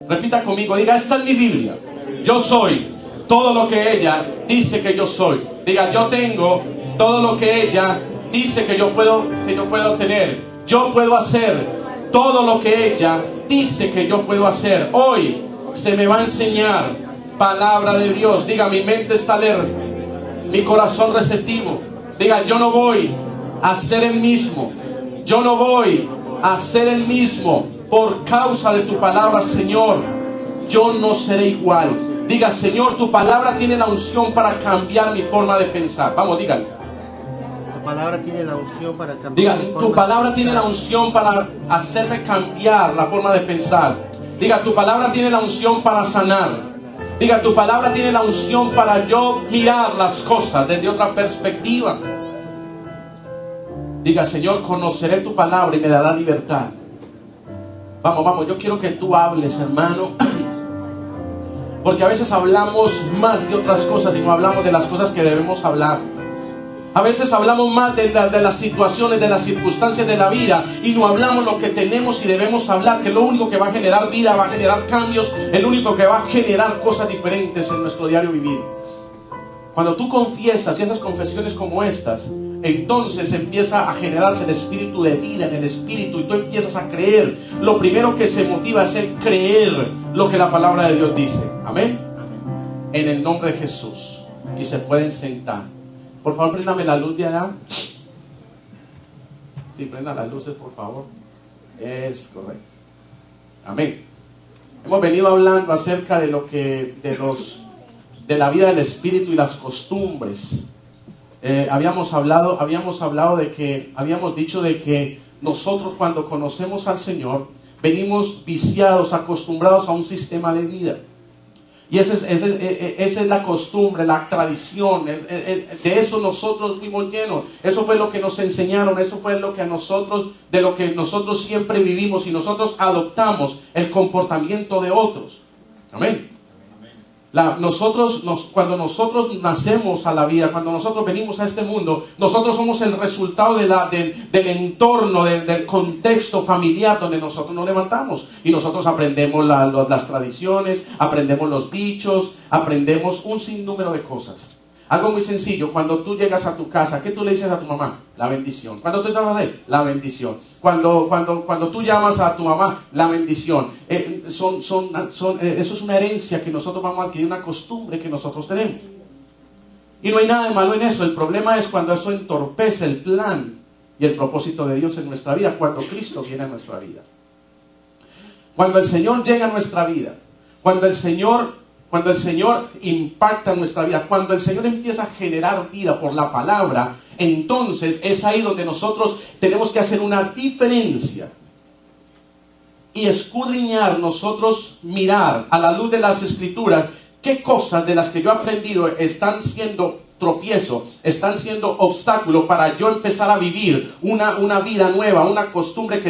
Repita conmigo, diga, esta es mi Biblia. Yo soy todo lo que ella dice que yo soy. Diga, yo tengo todo lo que ella dice que yo puedo tener. Yo puedo hacer todo lo que ella dice que yo puedo hacer. Hoy se me va a enseñar palabra de Dios. Diga, mi mente está alerta, mi corazón receptivo. Diga, yo no voy a ser el mismo. Yo no voy a ser el mismo. Por causa de tu palabra, Señor, yo no seré igual. Diga, Señor, tu palabra tiene la unción para cambiar mi forma de pensar. Vamos, dígale. Tu palabra tiene la unción para cambiar. Diga, tu palabra tiene la unción para hacerme cambiar la forma de pensar. Diga, tu palabra tiene la unción para sanar. Diga, tu palabra tiene la unción para yo mirar las cosas desde otra perspectiva. Diga, Señor, conoceré tu palabra y me dará libertad. Vamos, yo quiero que tú hables, hermano. Porque a veces hablamos más de otras cosas y no hablamos de las cosas que debemos hablar. A veces hablamos más de las situaciones, de las circunstancias de la vida, y no hablamos lo que tenemos y debemos hablar, que lo único que va a generar vida, va a generar cambios, el único que va a generar cosas diferentes en nuestro diario vivir. Cuando tú confiesas y esas confesiones como estas, entonces empieza a generarse el espíritu de vida en el espíritu y tú empiezas a creer. Lo primero que se motiva es el creer lo que la palabra de Dios dice. Amén. En el nombre de Jesús. Y se pueden sentar. Por favor, préndame la luz de allá. Sí, prendan las luces, por favor. Es correcto. Amén. Hemos venido hablando acerca de lo que de la vida del espíritu y las costumbres. Habíamos dicho de que nosotros, cuando conocemos al Señor, venimos viciados, acostumbrados a un sistema de vida. Y esa es la costumbre, la tradición. De eso nosotros fuimos llenos. Eso fue lo que nos enseñaron. Eso fue de lo que nosotros siempre vivimos. Y nosotros adoptamos el comportamiento de otros. Amén. Cuando nosotros nacemos a la vida, cuando nosotros venimos a este mundo, nosotros somos el resultado del entorno, del contexto familiar donde nosotros nos levantamos. Y nosotros aprendemos las tradiciones, aprendemos los dichos, aprendemos un sinnúmero de cosas. Algo muy sencillo, cuando tú llegas a tu casa, ¿qué tú le dices a tu mamá? La bendición. Cuando tú llamas a él, la bendición. Cuando tú llamas a tu mamá, la bendición. Eso es una herencia que nosotros vamos a adquirir, una costumbre que nosotros tenemos. Y no hay nada de malo en eso. El problema es cuando eso entorpece el plan y el propósito de Dios en nuestra vida, cuando Cristo viene a nuestra vida. Cuando el Señor llega a nuestra vida, cuando el Señor impacta en nuestra vida, cuando el Señor empieza a generar vida por la palabra, entonces es ahí donde nosotros tenemos que hacer una diferencia y escudriñar, nosotros mirar a la luz de las Escrituras qué cosas de las que yo he aprendido están siendo tropiezo, están siendo obstáculos para yo empezar a vivir una vida nueva, una costumbre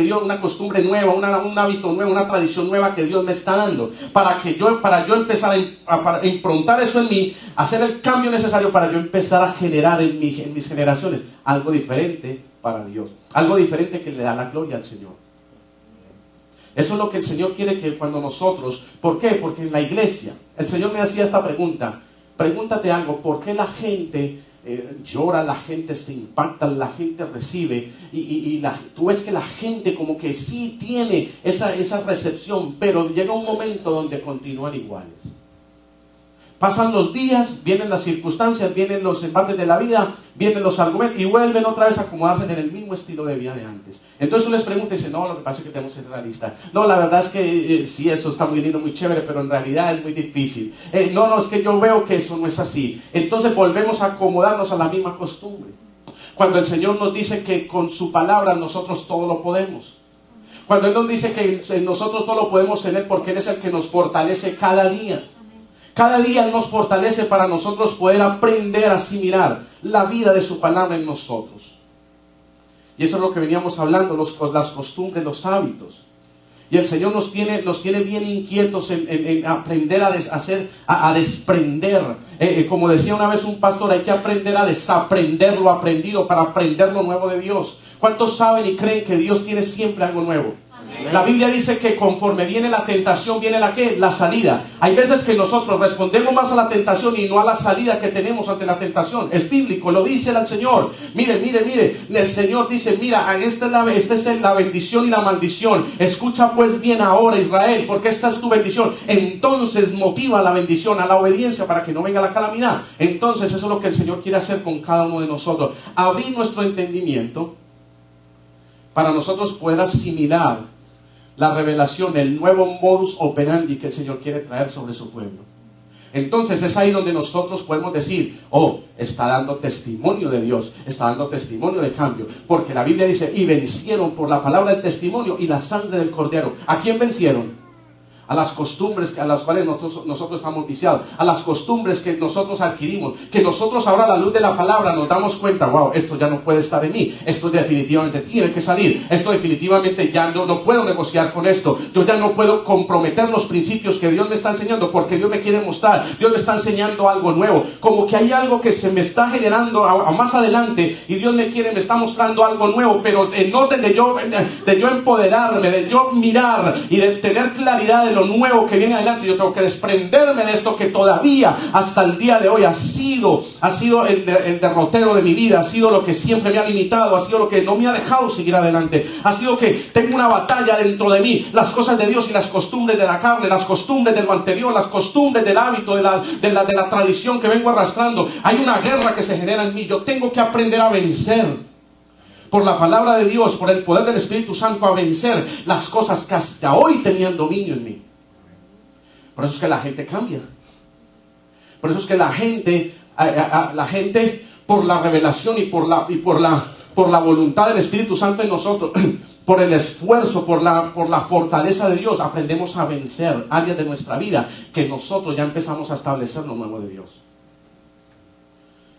nueva, un hábito nuevo, una tradición nueva que Dios me está dando, para yo empezar a improntar eso en mí, hacer el cambio necesario para yo empezar a generar en mis generaciones algo diferente para Dios, algo diferente que le da la gloria al Señor. Eso es lo que el Señor quiere que cuando nosotros, ¿por qué? Porque en la iglesia, el Señor me hacía esta pregunta. Pregúntate algo, ¿por qué la gente llora, la gente se impacta, la gente recibe? Tú ves que la gente como que sí tiene esa recepción, pero llega un momento donde continúan iguales. Pasan los días, vienen las circunstancias, vienen los embates de la vida, vienen los argumentos y vuelven otra vez a acomodarse en el mismo estilo de vida de antes. Entonces uno les pregunta y dice, no, lo que pasa es que tenemos que ser realistas. No, la verdad es que sí, eso está muy lindo, muy chévere, pero en realidad es muy difícil. No, es que yo veo que eso no es así. Entonces volvemos a acomodarnos a la misma costumbre. Cuando el Señor nos dice que con su palabra nosotros todo lo podemos. Cuando Él nos dice que nosotros todo lo podemos tener porque Él es el que nos fortalece cada día. Cada día Él nos fortalece para nosotros poder aprender a asimilar la vida de su palabra en nosotros. Y eso es lo que veníamos hablando, las costumbres, los hábitos. Y el Señor nos tiene bien inquietos en aprender a desprender. Como decía una vez un pastor, hay que aprender a desaprender lo aprendido para aprender lo nuevo de Dios. ¿Cuántos saben y creen que Dios tiene siempre algo nuevo? La Biblia dice que conforme viene la tentación, viene la ¿qué? La salida. Hay veces que nosotros respondemos más a la tentación y no a la salida que tenemos ante la tentación. Es bíblico, lo dice el Señor. Mire, el Señor dice, mira, esta es la bendición y la maldición. Escucha pues bien ahora, Israel, porque esta es tu bendición. Entonces motiva la bendición, a la obediencia, para que no venga la calamidad. Entonces eso es lo que el Señor quiere hacer con cada uno de nosotros. Abrir nuestro entendimiento para nosotros poder asimilar la revelación, el nuevo modus operandi que el Señor quiere traer sobre su pueblo. Entonces es ahí donde nosotros podemos decir, oh, está dando testimonio de Dios, está dando testimonio de cambio, porque la Biblia dice, y vencieron por la palabra del testimonio y la sangre del cordero. ¿A quién vencieron? A las costumbres a las cuales nosotros estamos viciados, a las costumbres que nosotros adquirimos, que nosotros ahora a la luz de la palabra nos damos cuenta, wow, esto ya no puede estar en mí, esto definitivamente tiene que salir, esto definitivamente ya no puedo negociar con esto, yo ya no puedo comprometer los principios que Dios me está enseñando, porque Dios me quiere mostrar, Dios me está enseñando algo nuevo, como que hay algo que se me está generando a más adelante, y Dios me está mostrando algo nuevo, pero en orden de yo empoderarme, de yo mirar y de tener claridad de lo nuevo que viene adelante, yo tengo que desprenderme de esto que todavía hasta el día de hoy ha sido el derrotero de mi vida, ha sido lo que siempre me ha limitado, ha sido lo que no me ha dejado seguir adelante, ha sido que tengo una batalla dentro de mí, las cosas de Dios y las costumbres de la carne, las costumbres de lo anterior, las costumbres del hábito, de la tradición que vengo arrastrando. Hay una guerra que se genera en mí, yo tengo que aprender a vencer por la palabra de Dios, por el poder del Espíritu Santo, a vencer las cosas que hasta hoy tenían dominio en mí. Por eso es que la gente cambia. Por eso es que la gente por la revelación y por la voluntad del Espíritu Santo en nosotros, por el esfuerzo, por la fortaleza de Dios, aprendemos a vencer áreas de nuestra vida que nosotros ya empezamos a establecer lo nuevo de Dios.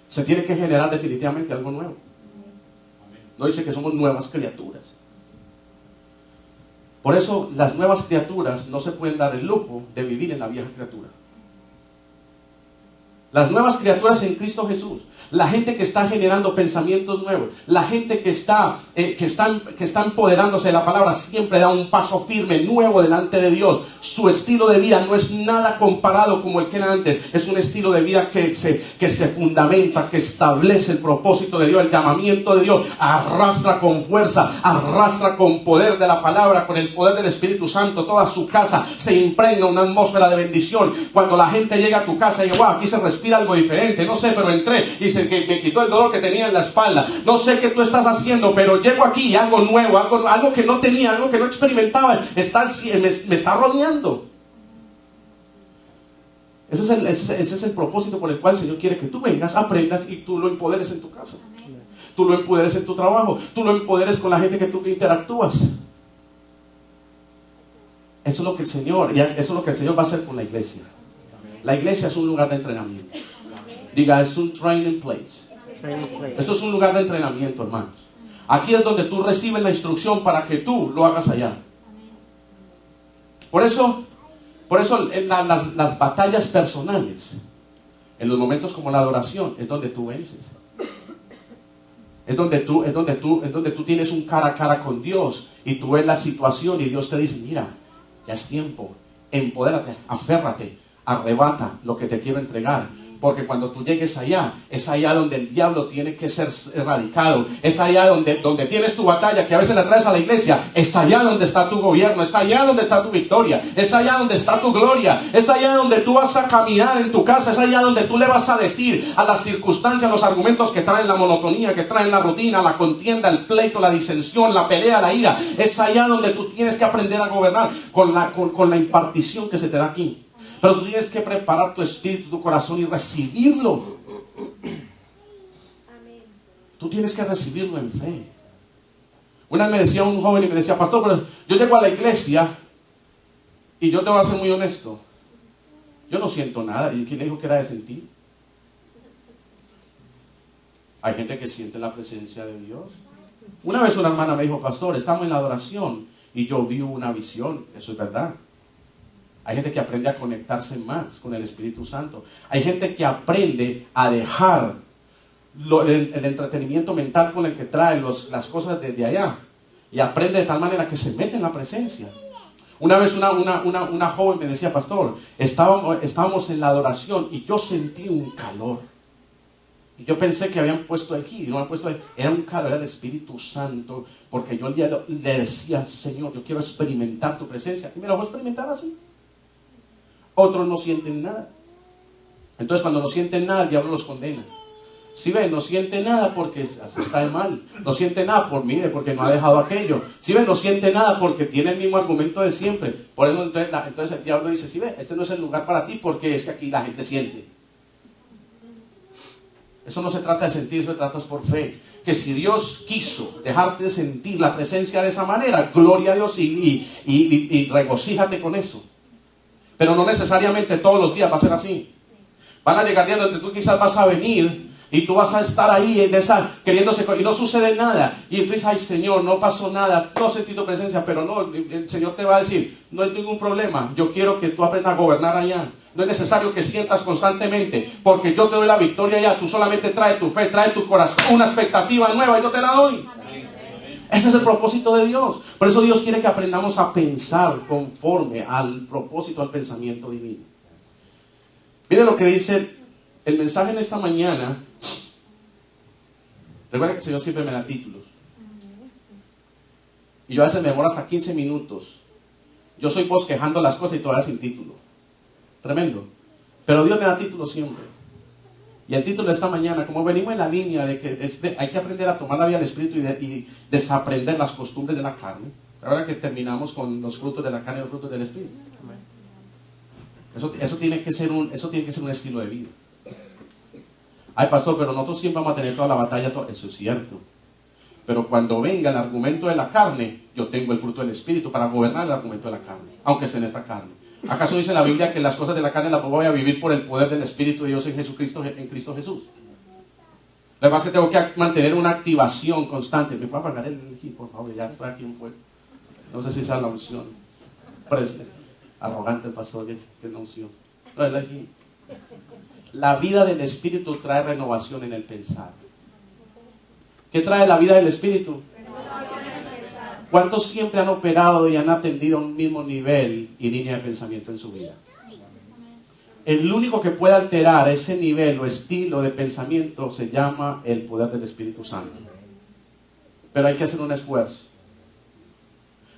Se tiene que generar definitivamente algo nuevo. No dice que somos nuevas criaturas. Por eso las nuevas criaturas no se pueden dar el lujo de vivir en la vieja criatura. Las nuevas criaturas en Cristo Jesús, la gente que está generando pensamientos nuevos, la gente que está empoderándose de la palabra, siempre da un paso firme, nuevo delante de Dios. Su estilo de vida no es nada comparado como el que era antes. Es un estilo de vida que se fundamenta, que establece el propósito de Dios, el llamamiento de Dios. Arrastra con fuerza, arrastra con poder de la palabra, con el poder del Espíritu Santo. Toda su casa se impregna una atmósfera de bendición. Cuando la gente llega a tu casa y dice, wow, aquí se respira algo diferente, no sé, pero entré y dice que me quitó el dolor que tenía en la espalda. No sé qué tú estás haciendo, pero llego aquí y algo nuevo, algo que no tenía, algo que no experimentaba, me está rodeando. Ese es el propósito por el cual el Señor quiere que tú vengas, aprendas y tú lo empoderes en tu casa. Tú lo empoderes en tu trabajo, tú lo empoderes con la gente que tú interactúas. Eso es lo que el Señor va a hacer con la iglesia. La iglesia es un lugar de entrenamiento. Diga, es un training place. Esto es un lugar de entrenamiento, hermanos. Aquí es donde tú recibes la instrucción para que tú lo hagas allá. Por eso las batallas personales, en los momentos como la adoración, es donde tú vences. Es donde tú tienes un cara a cara con Dios y tú ves la situación y Dios te dice, mira, ya es tiempo, empodérate, aférrate, arrebata lo que te quiero entregar. Porque cuando tú llegues allá, es allá donde el diablo tiene que ser erradicado. Es allá donde tienes tu batalla, que a veces la traes a la iglesia. Es allá donde está tu gobierno, es allá donde está tu victoria, es allá donde está tu gloria, es allá donde tú vas a caminar en tu casa, es allá donde tú le vas a decir a las circunstancias, los argumentos que traen la monotonía, que traen la rutina, la contienda, el pleito, la disensión, la pelea, la ira. Es allá donde tú tienes que aprender a gobernar con la impartición que se te da aquí. Pero tú tienes que preparar tu espíritu, tu corazón y recibirlo. Tú tienes que recibirlo en fe. Una vez me decía un joven y me decía, pastor, pero yo llego a la iglesia y yo te voy a ser muy honesto. Yo no siento nada. ¿Y quién le dijo que era de sentir? Hay gente que siente la presencia de Dios. Una vez una hermana me dijo, pastor, estamos en la adoración y yo vi una visión. Eso es verdad. Hay gente que aprende a conectarse más con el Espíritu Santo. Hay gente que aprende a dejar el entretenimiento mental con el que trae las cosas desde allá Y aprende de tal manera que se mete en la presencia. Una vez una joven me decía, pastor, estábamos en la adoración y yo sentí un calor. Y yo pensé que habían puesto aquí, no habían puesto ahí. Era un calor, era el Espíritu Santo, porque yo le decía, Señor, yo quiero experimentar tu presencia. Y me lo voy a experimentar así. Otros no sienten nada. Entonces cuando no sienten nada, el diablo los condena. Si ven, no siente nada porque está de mal. No siente nada porque no ha dejado aquello. Si ven, no siente nada porque tiene el mismo argumento de siempre. Por eso entonces el diablo dice, si ven, este no es el lugar para ti porque es que aquí la gente siente. Eso no se trata de sentir, eso se trata por fe. Que si Dios quiso dejarte sentir la presencia de esa manera, gloria a Dios y regocíjate con eso. Pero no necesariamente todos los días va a ser así. Van a llegar días donde tú quizás vas a venir y tú vas a estar ahí en esa, queriéndose, y no sucede nada. Y tú dices, ay Señor, no pasó nada, no sentí tu presencia, pero no, el Señor te va a decir, no hay ningún problema, yo quiero que tú aprendas a gobernar allá. No es necesario que sientas constantemente, porque yo te doy la victoria allá. Tú solamente trae tu fe, trae tu corazón, una expectativa nueva y yo te la doy. Ese es el propósito de Dios. Por eso Dios quiere que aprendamos a pensar conforme al propósito, al pensamiento divino. Mire lo que dice el mensaje en esta mañana. Recuerda que el Señor siempre me da títulos. Y yo a veces me demoro hasta 15 minutos. Yo soy bosquejando las cosas y todavía sin título. Tremendo. Pero Dios me da títulos siempre. Y el título de esta mañana, como venimos en la línea de que hay que aprender a tomar la vía del Espíritu y desaprender las costumbres de la carne. Ahora que terminamos con los frutos de la carne y los frutos del Espíritu. Eso tiene que ser un estilo de vida. Ay, pastor, pero nosotros siempre vamos a tener toda la batalla. Eso es cierto. Pero cuando venga el argumento de la carne, yo tengo el fruto del Espíritu para gobernar el argumento de la carne, aunque esté en esta carne. ¿Acaso dice la Biblia que las cosas de la carne las voy a vivir por el poder del Espíritu de Dios en Jesucristo, en Cristo Jesús? Lo demás es que tengo que mantener una activación constante. ¿Me puede apagar el G, por favor? Ya está, ¿quién fue? No sé si esa es la unción. Arrogante el pastor, que es la unción. No, es la G. La vida del Espíritu trae renovación en el pensar. ¿Qué trae la vida del Espíritu? ¿Cuántos siempre han operado y han atendido a un mismo nivel y línea de pensamiento en su vida? El único que puede alterar ese nivel o estilo de pensamiento se llama el poder del Espíritu Santo. Pero hay que hacer un esfuerzo.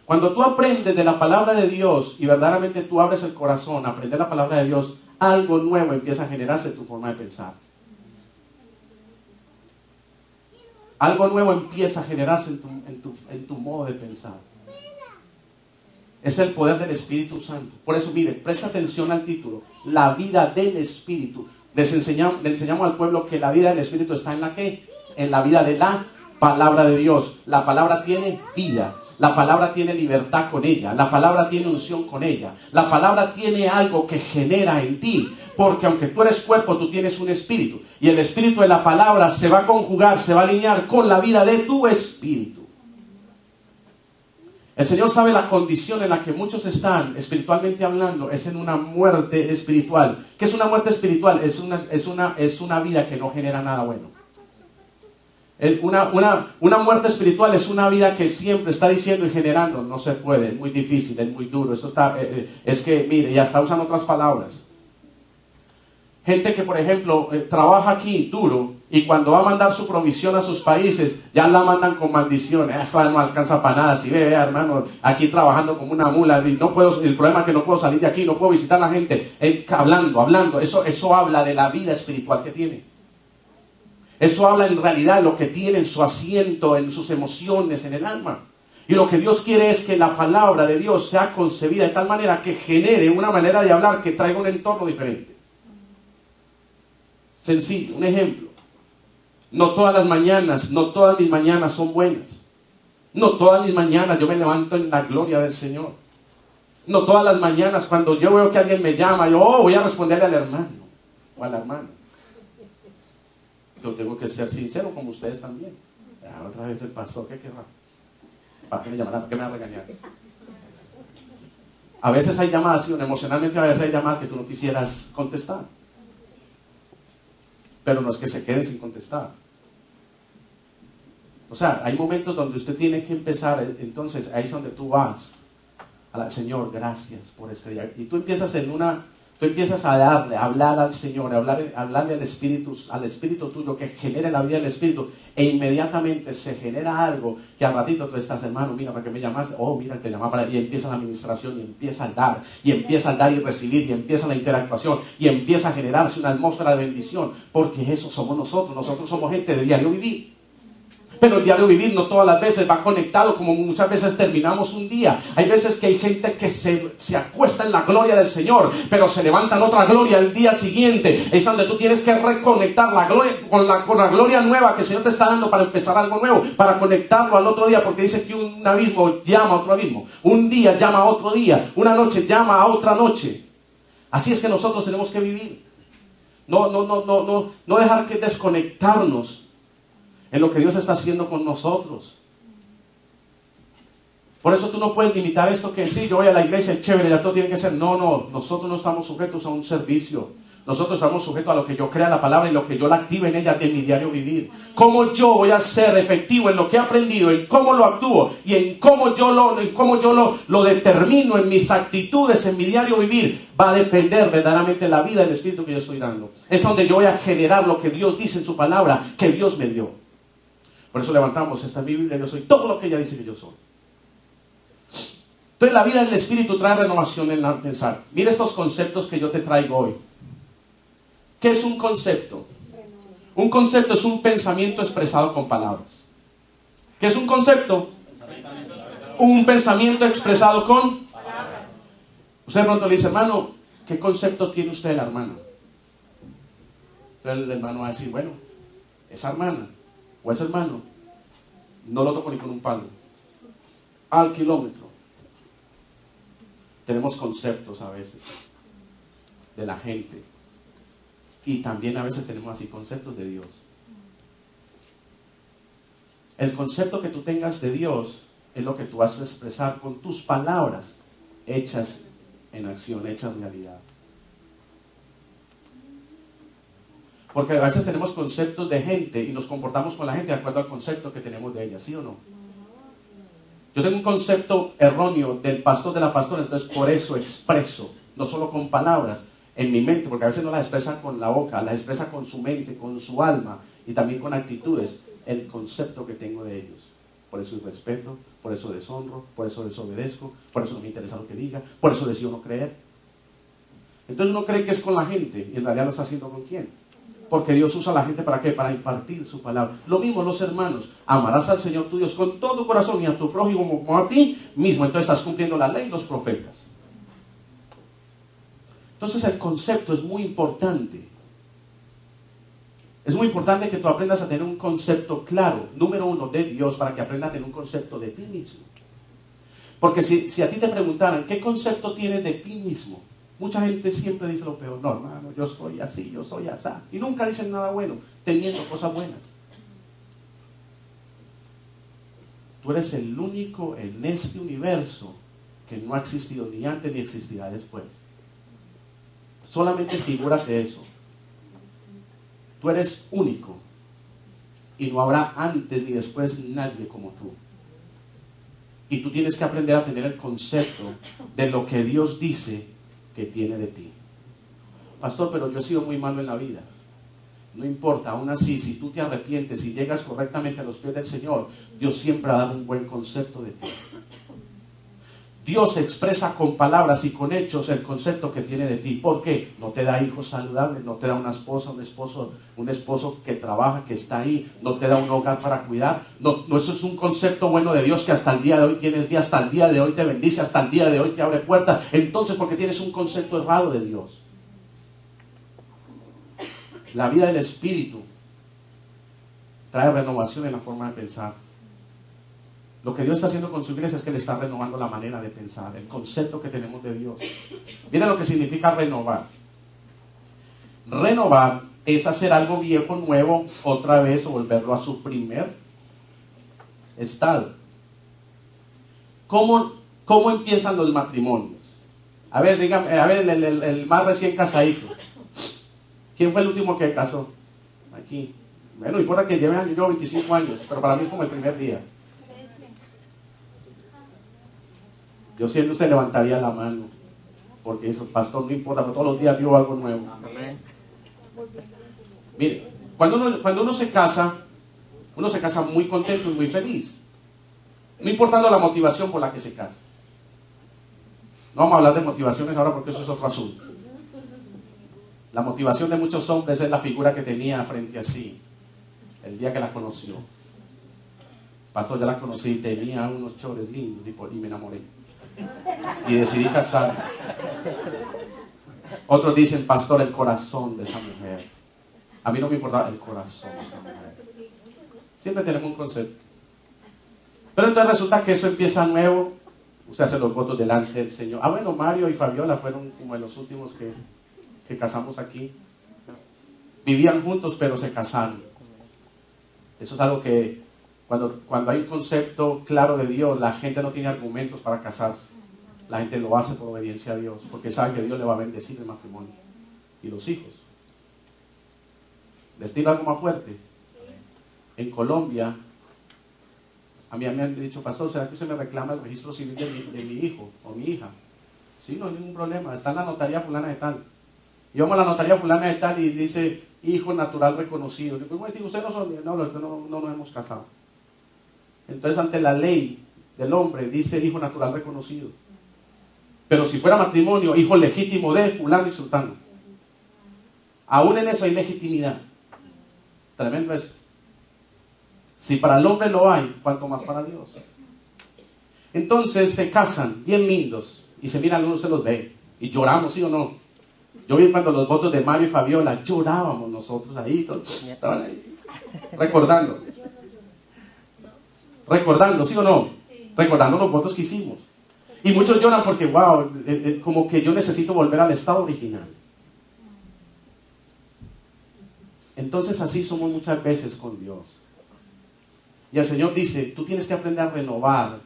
Cuando tú aprendes de la palabra de Dios y verdaderamente tú abres el corazón a aprender la palabra de Dios, algo nuevo empieza a generarse en tu forma de pensar. Algo nuevo empieza a generarse en tu modo de pensar. Es el poder del Espíritu Santo. Por eso, mire, presta atención al título. La vida del Espíritu. Le enseñamos al pueblo que la vida del Espíritu está en la ¿qué? En la vida de la palabra de Dios. La palabra tiene vida. La palabra tiene libertad con ella. La palabra tiene unción con ella. La palabra tiene algo que genera en ti. Porque aunque tú eres cuerpo, tú tienes un espíritu. Y el espíritu de la palabra se va a conjugar, se va a alinear con la vida de tu espíritu. El Señor sabe la condición en la que muchos están, espiritualmente hablando, es en una muerte espiritual. ¿Qué es una muerte espiritual? Es una vida que no genera nada bueno. Una muerte espiritual es una vida que siempre está diciendo y generando. No se puede, es muy difícil, es muy duro. Es que, mire, ya está usando otras palabras. Gente que, por ejemplo, trabaja aquí duro y cuando va a mandar su provisión a sus países, ya la mandan con maldiciones. Esto no alcanza para nada. Si ve, hermano, aquí trabajando como una mula, y no puedo, el problema es que no puedo salir de aquí, no puedo visitar a la gente. Hablando. Eso habla de la vida espiritual que tiene. Eso habla en realidad de lo que tiene en su asiento, en sus emociones, en el alma. Y lo que Dios quiere es que la palabra de Dios sea concebida de tal manera que genere una manera de hablar que traiga un entorno diferente. Sencillo, un ejemplo. No todas mis mañanas son buenas. No todas mis mañanas yo me levanto en la gloria del Señor. No todas las mañanas cuando yo veo que alguien me llama, yo voy a responderle al hermano o a la hermana. Yo tengo que ser sincero como ustedes también. Otra vez el pastor, ¿qué querrá? ¿Para qué me llamará? ¿Para qué me va a regañar? A veces hay llamadas, emocionalmente a veces hay llamadas que tú no quisieras contestar. Pero no es que se queden sin contestar. O sea, hay momentos donde usted tiene que empezar, entonces ahí es donde tú vas. Señor, gracias por este día. Y tú empiezas a darle, a hablar al Señor, hablarle al Espíritu tuyo que genere la vida del Espíritu, e inmediatamente se genera algo que al ratito tú estás, hermano, mira, ¿para qué me llamaste? Oh, mira, te llamaba y empieza la administración, y empieza a dar, y recibir, y empieza la interactuación, y empieza a generarse una atmósfera de bendición, porque eso somos nosotros somos gente de diario vivir. Pero el diario vivir no todas las veces va conectado, como muchas veces terminamos un día. Hay veces que hay gente que se acuesta en la gloria del Señor, pero se levanta en otra gloria el día siguiente. Es donde tú tienes que reconectar la gloria con la gloria nueva que el Señor te está dando para empezar algo nuevo, para conectarlo al otro día, porque dice que un abismo llama a otro abismo, un día llama a otro día, una noche llama a otra noche. Así es que nosotros tenemos que vivir. No dejar que desconectarnos en lo que Dios está haciendo con nosotros. Por eso tú no puedes limitar esto que sí, yo voy a la iglesia, chévere, ya todo tiene que ser. No, nosotros no estamos sujetos a un servicio. Nosotros estamos sujetos a lo que yo crea la palabra y lo que yo la active en ella de mi diario vivir. Cómo yo voy a ser efectivo en lo que he aprendido, en cómo lo actúo y en cómo yo lo determino en mis actitudes, en mi diario vivir, va a depender verdaderamente de la vida del Espíritu que yo estoy dando. Es donde yo voy a generar lo que Dios dice en su palabra, que Dios me dio. Por eso levantamos, esta es mi Biblia, yo soy todo lo que ella dice que yo soy. Entonces la vida del Espíritu trae renovación en el pensar. Mira estos conceptos que yo te traigo hoy. ¿Qué es un concepto? Un concepto es un pensamiento expresado con palabras. ¿Qué es un concepto? Un pensamiento expresado con palabras. Usted de pronto le dice, hermano, ¿qué concepto tiene usted de la hermana? Entonces el hermano va a decir, bueno, esa hermana o ese hermano no lo toco ni con un palo, al kilómetro. Tenemos conceptos a veces de la gente, y también a veces tenemos así conceptos de Dios. El concepto que tú tengas de Dios es lo que tú vas a expresar con tus palabras hechas en acción, hechas realidad. Porque a veces tenemos conceptos de gente y nos comportamos con la gente de acuerdo al concepto que tenemos de ella, ¿sí o no? Yo tengo un concepto erróneo del pastor, de la pastora, entonces por eso expreso, no solo con palabras, en mi mente, porque a veces no las expresa con la boca, las expresa con su mente, con su alma y también con actitudes, el concepto que tengo de ellos. Por eso irrespeto, por eso deshonro, por eso desobedezco, por eso no me interesa lo que diga, por eso decido no creer. Entonces uno cree que es con la gente y en realidad lo está haciendo con quién. Porque Dios usa a la gente ¿para qué? Para impartir su palabra. Lo mismo los hermanos. Amarás al Señor tu Dios con todo tu corazón y a tu prójimo como a ti mismo. Entonces estás cumpliendo la ley y los profetas. Entonces el concepto es muy importante. Es muy importante que tú aprendas a tener un concepto claro, número uno, de Dios, para que aprendas a tener un concepto de ti mismo. Porque si a ti te preguntaran, ¿qué concepto tienes de ti mismo? Mucha gente siempre dice lo peor. No, hermano, yo soy así, yo soy así. Y nunca dicen nada bueno, teniendo cosas buenas. Tú eres el único en este universo que no ha existido ni antes ni existirá después. Solamente figúrate eso. Tú eres único. Y no habrá antes ni después nadie como tú. Y tú tienes que aprender a tener el concepto de lo que Dios dice que tiene de ti. Pastor, pero yo he sido muy malo en la vida. No importa, aún así, si tú te arrepientes y llegas correctamente a los pies del Señor, Dios siempre va a dar un buen concepto de ti. Dios expresa con palabras y con hechos el concepto que tiene de ti. ¿Por qué? No te da hijos saludables, no te da una esposa, un esposo que trabaja, que está ahí, no te da un hogar para cuidar. No, eso es un concepto bueno de Dios que hasta el día de hoy tienes vida, hasta el día de hoy te bendice, hasta el día de hoy te abre puertas. Entonces, porque tienes un concepto errado de Dios. La vida del Espíritu trae renovación en la forma de pensar. Lo que Dios está haciendo con su iglesia es que le está renovando la manera de pensar, el concepto que tenemos de Dios. Mira lo que significa renovar. Renovar es hacer algo viejo nuevo otra vez o volverlo a su primer estado. ¿Cómo empiezan los matrimonios? A ver, dígame, el más recién casadito. ¿Quién fue el último que casó? Aquí. Bueno, no importa que lleve años, yo 25 años, pero para mí es como el primer día. Yo siempre se levantaría la mano, porque eso, pastor, no importa, pero todos los días vio algo nuevo. Amén. Mire, cuando uno se casa muy contento y muy feliz. No importando la motivación por la que se casa. No vamos a hablar de motivaciones ahora porque eso es otro asunto. La motivación de muchos hombres es la figura que tenía frente a sí el día que la conoció. Pastor, ya la conocí, tenía unos chores lindos y me enamoré. Y decidí casarme. Otros dicen, pastor, el corazón de esa mujer. A mí no me importaba el corazón de esa mujer. Siempre tenemos un concepto. Pero entonces resulta que eso empieza nuevo. Usted hace los votos delante del Señor. Ah, bueno, Mario y Fabiola fueron como de los últimos que casamos aquí. Vivían juntos, pero se casaron. Eso es algo que cuando hay un concepto claro de Dios, la gente no tiene argumentos para casarse. La gente lo hace por obediencia a Dios, porque sabe que Dios le va a bendecir el matrimonio y los hijos. ¿Les tiro algo más fuerte? En Colombia, a mí me han dicho, pastor, ¿será que usted me reclama el registro civil de mi hijo o mi hija? Sí, no hay ningún problema, está en la notaría fulana de tal. Y vamos a la notaría fulana de tal y dice, hijo natural reconocido. Digo, bueno, usted no nos hemos casado. Entonces, ante la ley del hombre, dice hijo natural reconocido. Pero si fuera matrimonio, hijo legítimo de fulano y sultano. Aún en eso hay legitimidad. Tremendo eso. Si para el hombre lo hay, ¿cuánto más para Dios? Entonces se casan, bien lindos, y se miran, uno se los ve, y lloramos, ¿sí o no? Yo vi cuando los votos de Mario y Fabiola, llorábamos nosotros ahí, todos estaban ahí, recordando, ¿sí o no? Recordando los votos que hicimos. Y muchos lloran porque, wow, como que yo necesito volver al estado original. Entonces así somos muchas veces con Dios. Y el Señor dice, tú tienes que aprender a renovar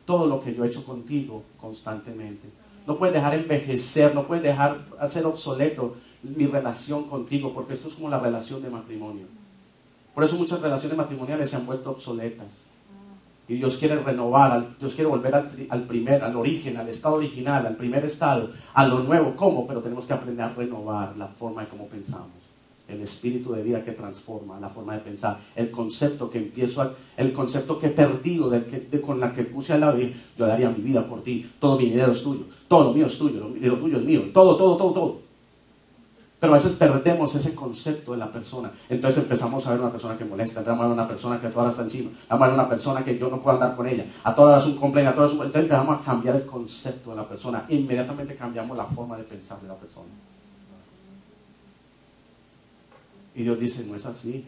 todo lo que yo he hecho contigo constantemente. No puedes dejar envejecer, no puedes dejar hacer obsoleto mi relación contigo, porque esto es como la relación de matrimonio. Por eso muchas relaciones matrimoniales se han vuelto obsoletas. Y Dios quiere renovar, Dios quiere volver al origen, al estado original, al primer estado, a lo nuevo. ¿Cómo? Pero tenemos que aprender a renovar la forma de cómo pensamos. El espíritu de vida que transforma la forma de pensar, el concepto que el concepto que he perdido, con la que puse a la vida, yo daría mi vida por ti, todo mi dinero es tuyo, todo lo mío es tuyo, lo tuyo es mío, todo. Pero a veces perdemos ese concepto de la persona. Entonces empezamos a ver una persona que molesta, empezamos a ver una persona que a todas horas está encima, empezamos a ver una persona que yo no puedo andar con ella, a todas horas un complaint, entonces empezamos a cambiar el concepto de la persona, inmediatamente cambiamos la forma de pensar de la persona. Y Dios dice, no es así,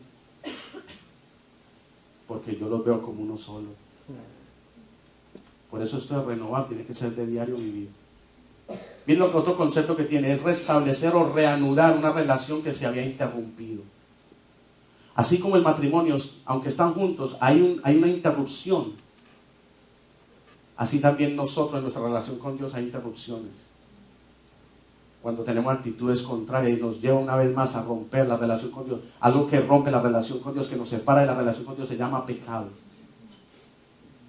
porque yo los veo como uno solo. Por eso esto de renovar tiene que ser de diario vivir. Miren lo que otro concepto que tiene, es restablecer o reanudar una relación que se había interrumpido. Así como el matrimonio, aunque están juntos, hay una interrupción. Así también nosotros en nuestra relación con Dios hay interrupciones. Cuando tenemos actitudes contrarias y nos lleva una vez más a romper la relación con Dios. Algo que rompe la relación con Dios, que nos separa de la relación con Dios, se llama pecado.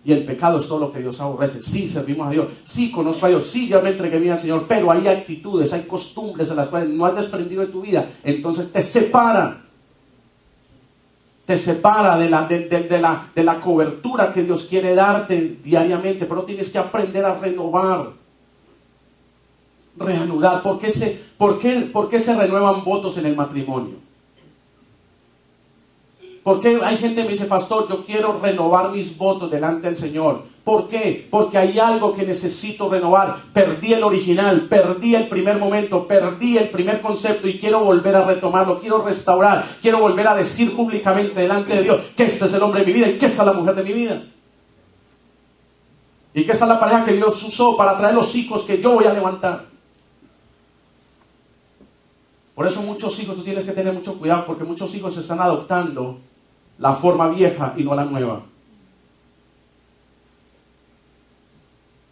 Y el pecado es todo lo que Dios aborrece. Sí, servimos a Dios, sí, conozco a Dios, sí, ya me entregué bien al Señor, pero hay actitudes, hay costumbres en las cuales no has desprendido de tu vida. Entonces te separa. Te separa de la cobertura que Dios quiere darte diariamente. Pero tienes que aprender a renovar. Reanudar. ¿Por qué se renuevan votos en el matrimonio? ¿Por qué hay gente que me dice, pastor, yo quiero renovar mis votos delante del Señor? ¿Por qué? Porque hay algo que necesito renovar. Perdí el original, perdí el primer momento, perdí el primer concepto y quiero volver a retomarlo, quiero restaurar, quiero volver a decir públicamente delante de Dios que este es el hombre de mi vida y que esta es la mujer de mi vida. Y que esta es la pareja que Dios usó para traer los hijos que yo voy a levantar. Por eso muchos hijos, tú tienes que tener mucho cuidado, porque muchos hijos están adoptando la forma vieja y no la nueva.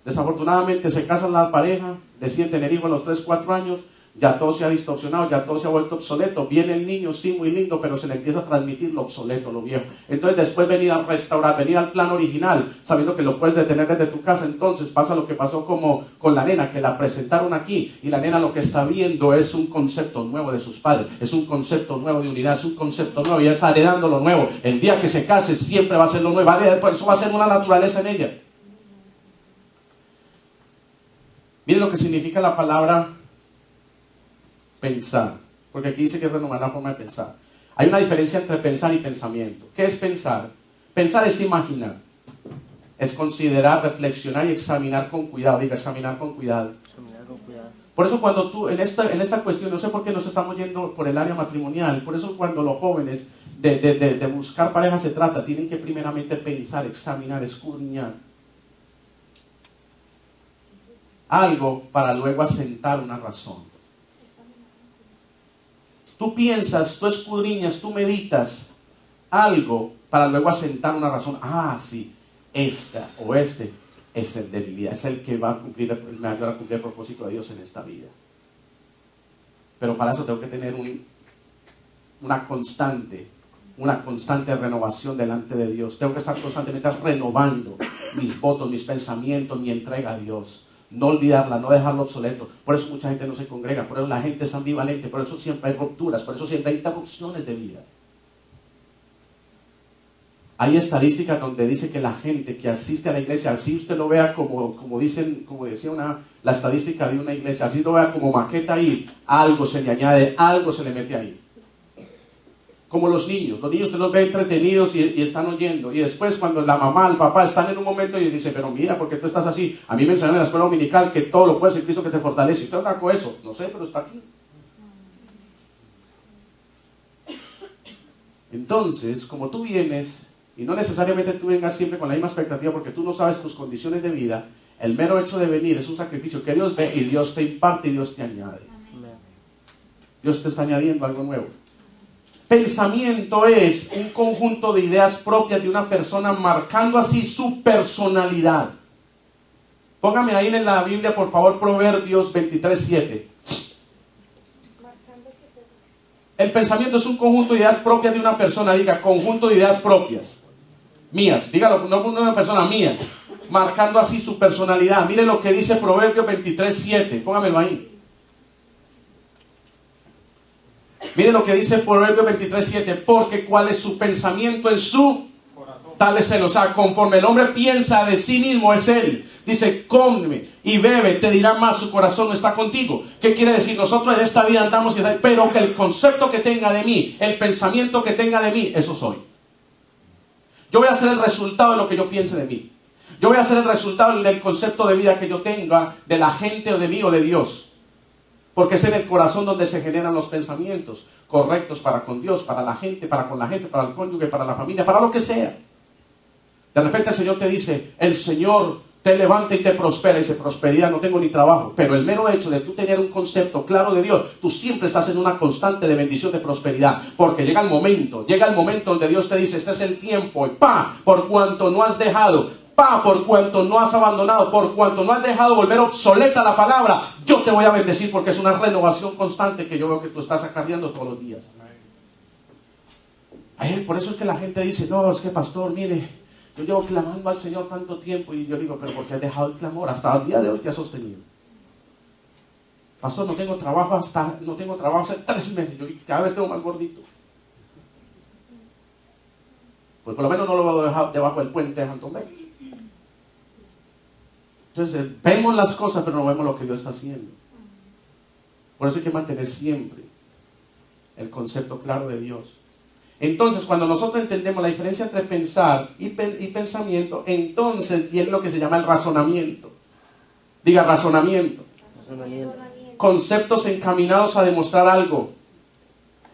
Desafortunadamente se casan la pareja, deciden tener hijos a los 3, 4 años, ya todo se ha distorsionado, ya todo se ha vuelto obsoleto. Viene el niño, sí, muy lindo, pero se le empieza a transmitir lo obsoleto, lo viejo. Entonces después venir a restaurar, venir al plan original, sabiendo que lo puedes detener desde tu casa. Entonces pasa lo que pasó como con la nena, que la presentaron aquí, y la nena lo que está viendo es un concepto nuevo de sus padres, es un concepto nuevo de unidad, es un concepto nuevo, y ella está heredando lo nuevo. El día que se case siempre va a ser lo nuevo, por eso va a ser una naturaleza en ella. Miren lo que significa la palabra pensar, porque aquí dice que es renovar la forma de pensar. Hay una diferencia entre pensar y pensamiento. ¿Qué es pensar? Pensar es imaginar, es considerar, reflexionar y examinar con cuidado. Diga, examinar con cuidado. Examinar con cuidado. Por eso cuando tú, en esta cuestión, no sé por qué nos estamos yendo por el área matrimonial, por eso cuando los jóvenes de buscar pareja se trata, tienen que primeramente pensar, examinar, escudriñar algo para luego asentar una razón. Tú piensas, tú escudriñas, tú meditas algo para luego asentar una razón. Ah, sí, esta o este es el de mi vida, es el que va a cumplir, me va a ayudar a cumplir el propósito de Dios en esta vida. Pero para eso tengo que tener una constante renovación delante de Dios. Tengo que estar constantemente renovando mis votos, mis pensamientos, mi entrega a Dios. No olvidarla, no dejarlo obsoleto. Por eso mucha gente no se congrega, por eso la gente es ambivalente, por eso siempre hay rupturas, por eso siempre hay interrupciones de vida. Hay estadísticas donde dice que la gente que asiste a la iglesia, así usted lo vea como decía la estadística de una iglesia, así lo vea como maqueta ahí, algo se le añade, algo se le mete ahí. Como los niños usted los ve entretenidos y están oyendo, y después cuando la mamá, el papá están en un momento y dice, pero mira, ¿por qué tú estás así? A mí me enseñaron en la escuela dominical que todo lo puedes en Cristo que te fortalece. ¿Usted anda con eso? No sé, pero está aquí. Entonces, como tú vienes, y no necesariamente tú vengas siempre con la misma expectativa, porque tú no sabes tus condiciones de vida, el mero hecho de venir es un sacrificio que Dios ve y Dios te imparte y Dios te añade. Dios te está añadiendo algo nuevo. Pensamiento es un conjunto de ideas propias de una persona, marcando así su personalidad. Póngame ahí en la Biblia, por favor, Proverbios 23:7. El pensamiento es un conjunto de ideas propias de una persona. Diga, conjunto de ideas propias. Mías. Dígalo, no una persona, mías. Marcando así su personalidad. Mire lo que dice Proverbios 23:7. Póngamelo ahí. Mire lo que dice Proverbios 23:7. Porque cuál es su pensamiento en su corazón, tal es él. O sea, conforme el hombre piensa de sí mismo es él. Dice, come y bebe, te dirá más, su corazón no está contigo. ¿Qué quiere decir? Nosotros en esta vida andamos, pero que el concepto que tenga de mí, el pensamiento que tenga de mí, eso soy. Yo voy a ser el resultado de lo que yo piense de mí. Yo voy a ser el resultado del concepto de vida que yo tenga, de la gente o de mí o de Dios. Porque es en el corazón donde se generan los pensamientos correctos para con Dios, para la gente, para con la gente, para el cónyuge, para la familia, para lo que sea. De repente el Señor te dice, el Señor te levanta y te prospera. Y dice, prosperidad, no tengo ni trabajo. Pero el mero hecho de tú tener un concepto claro de Dios, tú siempre estás en una constante de bendición, de prosperidad. Porque llega el momento donde Dios te dice, este es el tiempo. Y por cuanto no has dejado, por cuanto no has abandonado, por cuanto no has dejado volver obsoleta la palabra, yo te voy a bendecir, porque es una renovación constante que yo veo que tú estás acarreando todos los días. Por eso es que la gente dice, no, es que pastor, mire, yo llevo clamando al Señor tanto tiempo. Y yo digo, pero ¿por qué has dejado el clamor? Hasta el día de hoy te has sostenido. Pastor, no tengo trabajo hace 3 meses. Yo cada vez tengo más gordito. Pues por lo menos no lo voy a dejar debajo del puente de Hampton Bays. Entonces, vemos las cosas, pero no vemos lo que Dios está haciendo. Por eso hay que mantener siempre el concepto claro de Dios. Entonces, cuando nosotros entendemos la diferencia entre pensar y pensamiento, entonces viene lo que se llama el razonamiento. Diga, razonamiento. Conceptos encaminados a demostrar algo.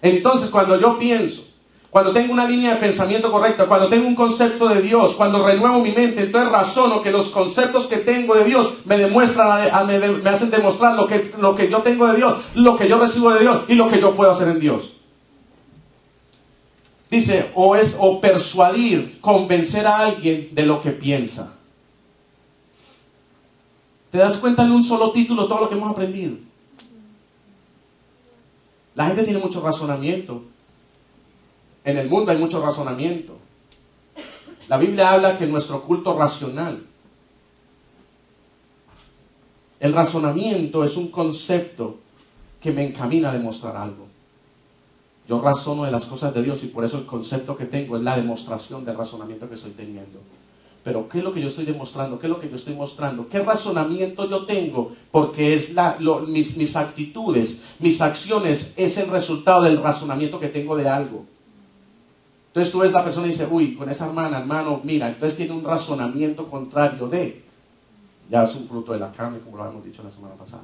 Entonces, cuando yo pienso, cuando tengo una línea de pensamiento correcta, cuando tengo un concepto de Dios, cuando renuevo mi mente, entonces razono que los conceptos que tengo de Dios me demuestran, me hacen demostrar lo que yo tengo de Dios, lo que yo recibo de Dios y lo que yo puedo hacer en Dios. Dice, o persuadir, convencer a alguien de lo que piensa. ¿Te das cuenta en un solo título todo lo que hemos aprendido? La gente tiene mucho razonamiento. En el mundo hay mucho razonamiento. La Biblia habla que nuestro culto racional. El razonamiento es un concepto que me encamina a demostrar algo. Yo razono de las cosas de Dios y por eso el concepto que tengo es la demostración del razonamiento que estoy teniendo. Pero ¿qué es lo que yo estoy demostrando? ¿Qué es lo que yo estoy mostrando? ¿Qué razonamiento yo tengo? Porque es mis actitudes, mis acciones, es el resultado del razonamiento que tengo de algo. Entonces tú ves la persona y dices, uy, con esa hermano, mira, entonces tiene un razonamiento contrario de. Ya es un fruto de la carne, como lo habíamos dicho la semana pasada.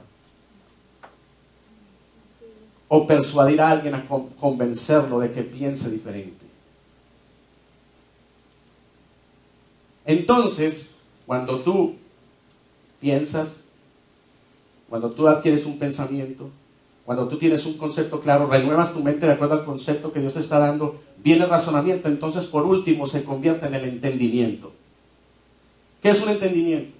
O persuadir a alguien a convencerlo de que piense diferente. Entonces, cuando tú piensas, cuando tú adquieres un pensamiento, cuando tú tienes un concepto claro, renuevas tu mente de acuerdo al concepto que Dios te está dando, viene el razonamiento, entonces por último se convierte en el entendimiento. ¿Qué es un entendimiento?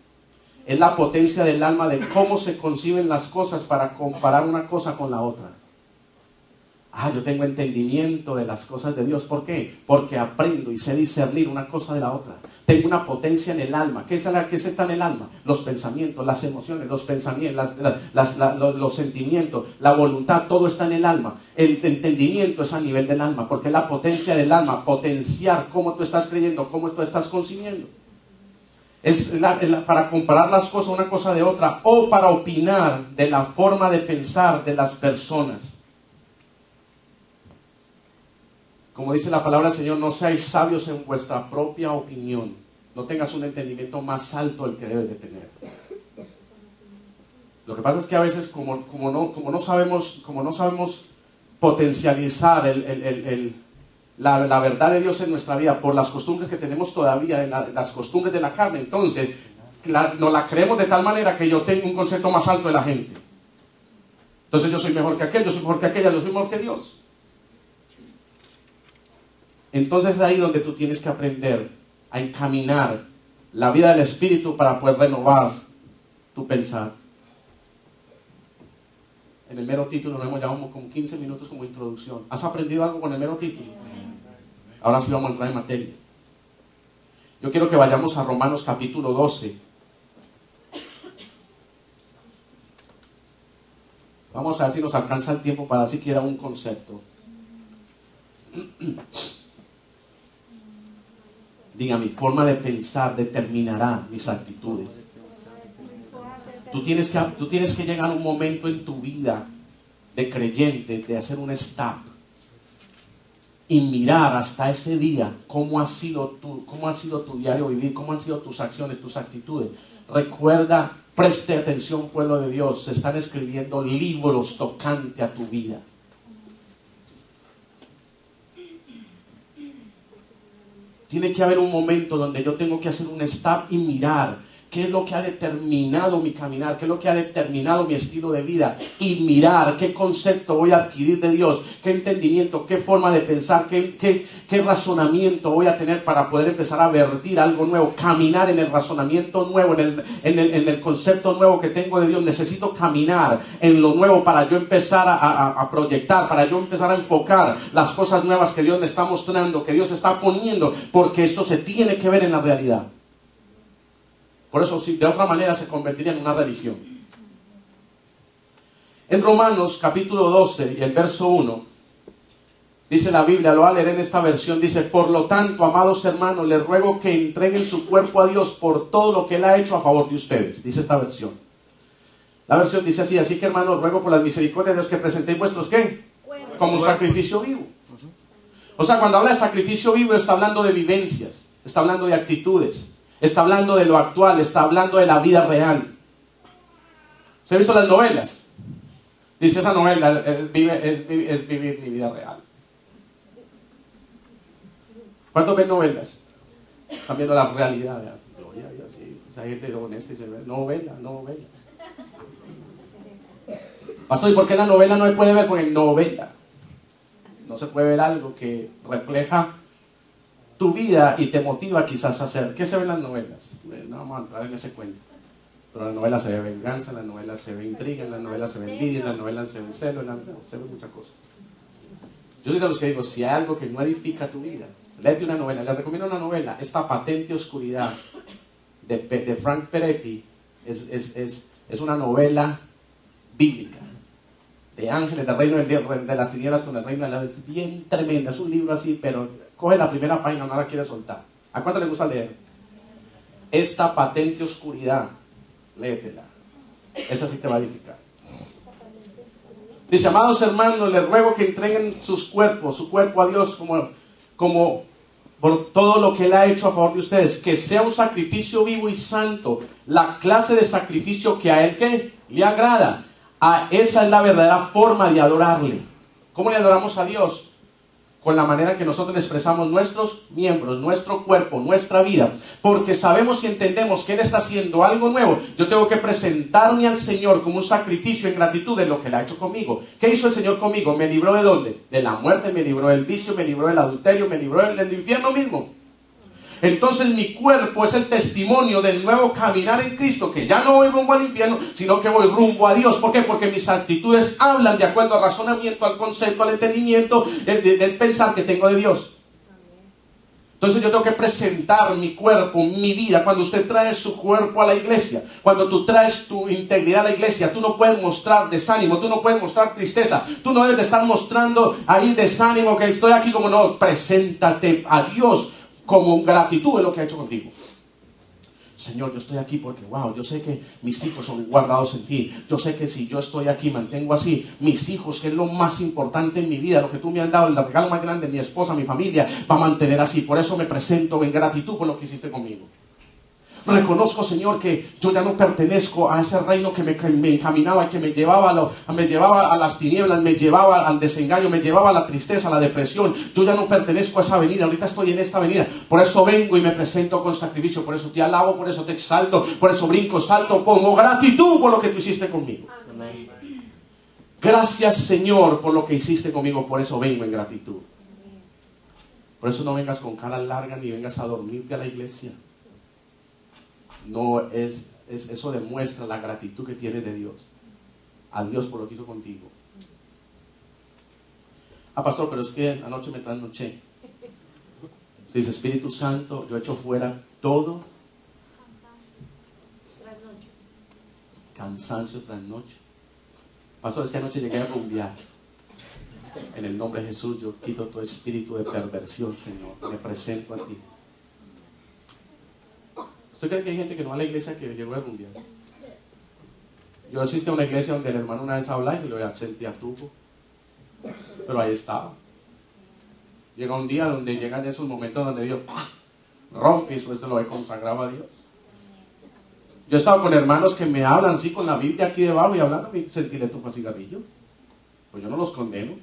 Es la potencia del alma de cómo se conciben las cosas para comparar una cosa con la otra. Yo tengo entendimiento de las cosas de Dios. ¿Por qué? Porque aprendo y sé discernir una cosa de la otra. Tengo una potencia en el alma. ¿Qué está en el alma? Los pensamientos, las emociones, los pensamientos, los sentimientos, la voluntad, todo está en el alma. El entendimiento es a nivel del alma, porque es la potencia del alma, potenciar cómo tú estás creyendo, cómo tú estás concibiendo. Es para comparar las cosas una cosa de otra, o para opinar de la forma de pensar de las personas. Como dice la palabra del Señor, no seáis sabios en vuestra propia opinión. No tengas un entendimiento más alto del que debes de tener. Lo que pasa es que a veces como no sabemos potencializar la verdad de Dios en nuestra vida por las costumbres que tenemos todavía, las costumbres de la carne, entonces nos la creemos de tal manera que yo tengo un concepto más alto de la gente. Entonces yo soy mejor que aquel, yo soy mejor que aquella, yo soy mejor que Dios. Entonces es ahí donde tú tienes que aprender a encaminar la vida del Espíritu para poder renovar tu pensar. En el mero título nos hemos llevado como 15 minutos como introducción. ¿Has aprendido algo con el mero título? Ahora sí vamos a entrar en materia. Yo quiero que vayamos a Romanos capítulo 12. Vamos a ver si nos alcanza el tiempo para siquiera un concepto. Diga, mi forma de pensar determinará mis actitudes. Tú tienes que llegar a un momento en tu vida de creyente, de hacer un stop y mirar hasta ese día cómo ha sido tu diario vivir, cómo han sido tus acciones, tus actitudes. Recuerda, preste atención, pueblo de Dios, se están escribiendo libros tocante a tu vida. Tiene que haber un momento donde yo tengo que hacer un stop y mirar qué es lo que ha determinado mi caminar, qué es lo que ha determinado mi estilo de vida, y mirar qué concepto voy a adquirir de Dios, qué entendimiento, qué forma de pensar, qué razonamiento voy a tener para poder empezar a vertir algo nuevo, caminar en el razonamiento nuevo, en el concepto nuevo que tengo de Dios. Necesito caminar en lo nuevo para yo empezar a proyectar, para yo empezar a enfocar las cosas nuevas que Dios me está mostrando, que Dios está poniendo, porque esto se tiene que ver en la realidad. Por eso, si de otra manera se convertiría en una religión. En Romanos capítulo 12 y el verso 1, dice la Biblia, lo voy a leer en esta versión, dice: por lo tanto, amados hermanos, les ruego que entreguen su cuerpo a Dios por todo lo que Él ha hecho a favor de ustedes. Dice esta versión. La versión dice así que hermanos, ruego por las misericordias de Dios que presentéis vuestros, ¿qué? Como un sacrificio vivo. O sea, cuando habla de sacrificio vivo, está hablando de vivencias, está hablando de actitudes, está hablando de lo actual, está hablando de la vida real. ¿Se han visto las novelas? Dice esa novela, es vivir mi vida real. ¿Cuántos ven novelas? Están viendo la realidad. Gloria a Dios, sí. Esa gente honesta y se ve, novela. Pastor, ¿y por qué la novela no se puede ver? Porque en novela no se puede ver algo que refleja tu vida y te motiva quizás a hacer. ¿Qué se ve en las novelas? No vamos a entrar en ese cuento. Pero en la novela se ve venganza, en la novela se ve intriga, en la novela se ve envidia, en la novela se ve celo, se ve muchas cosas. Yo soy de los que digo, si hay algo que no edifica tu vida, léete una novela. Les recomiendo una novela, esta Patente Oscuridad de Frank Peretti. Es una novela bíblica de ángeles del reino de las tinieblas con el reino de la luz. Es bien tremenda, es un libro así, pero coge la primera página, no la quiere soltar. ¿A cuánto le gusta leer? Esta Patente Oscuridad, léetela, esa sí te va a edificar. Dice, amados hermanos, les ruego que entreguen su cuerpo a Dios como por todo lo que Él ha hecho a favor de ustedes, que sea un sacrificio vivo y santo, la clase de sacrificio que a Él ¿qué? Le agrada. Esa es la verdadera forma de adorarle. ¿Cómo le adoramos a Dios? Con la manera que nosotros le expresamos nuestros miembros, nuestro cuerpo, nuestra vida, porque sabemos y entendemos que Él está haciendo algo nuevo. Yo tengo que presentarme al Señor como un sacrificio en gratitud de lo que Él ha hecho conmigo. ¿Qué hizo el Señor conmigo? ¿Me libró de dónde? De la muerte, me libró del vicio, me libró del adulterio, me libró del infierno mismo. Entonces mi cuerpo es el testimonio del nuevo caminar en Cristo, que ya no voy rumbo al infierno, sino que voy rumbo a Dios. ¿Por qué? Porque mis actitudes hablan de acuerdo al razonamiento, al concepto, al entendimiento, del pensar que tengo de Dios. Entonces yo tengo que presentar mi cuerpo, mi vida. Cuando usted trae su cuerpo a la iglesia, cuando tú traes tu integridad a la iglesia, tú no puedes mostrar desánimo, tú no puedes mostrar tristeza, tú no debes de estar mostrando ahí desánimo, que estoy aquí como no. Preséntate a Dios como gratitud de lo que ha hecho contigo. Señor, yo estoy aquí porque, wow, yo sé que mis hijos son guardados en ti. Yo sé que si yo estoy aquí, mantengo así mis hijos, que es lo más importante en mi vida, lo que tú me has dado, el regalo más grande, mi esposa, mi familia, va a mantener así. Por eso me presento en gratitud por lo que hiciste conmigo. Reconozco, Señor, que yo ya no pertenezco a ese reino que me encaminaba y que me llevaba a las tinieblas, me llevaba al desengaño, me llevaba a la tristeza, a la depresión. Yo ya no pertenezco a esa avenida, ahorita estoy en esta avenida. Por eso vengo y me presento con sacrificio, por eso te alabo, por eso te exalto, por eso brinco, salto, pongo gratitud por lo que tú hiciste conmigo. Amén. Gracias, Señor, por lo que hiciste conmigo, por eso vengo en gratitud. Por eso no vengas con cara larga ni vengas a dormirte a la iglesia. No eso demuestra la gratitud que tienes de Dios, a Dios por lo que hizo contigo. Pastor, pero es que anoche me trasnoché. Se dice, Espíritu Santo, yo echo fuera todo cansancio tras noche. Pastor, es que anoche llegué a rumbear. En el nombre de Jesús yo quito todo espíritu de perversión, Señor. Me presento a ti. ¿Usted cree que hay gente que no va a la iglesia que llegó a rumbear? Yo asistí a una iglesia donde el hermano una vez hablaba y se le sentía tufo. Pero ahí estaba. Llega un día donde llegan esos momentos donde Dios rompe y después se lo ve consagrado a Dios. Yo he estado con hermanos que me hablan así con la Biblia aquí debajo y hablando y sentí le tufo a cigarrillo. Pues yo no los condeno.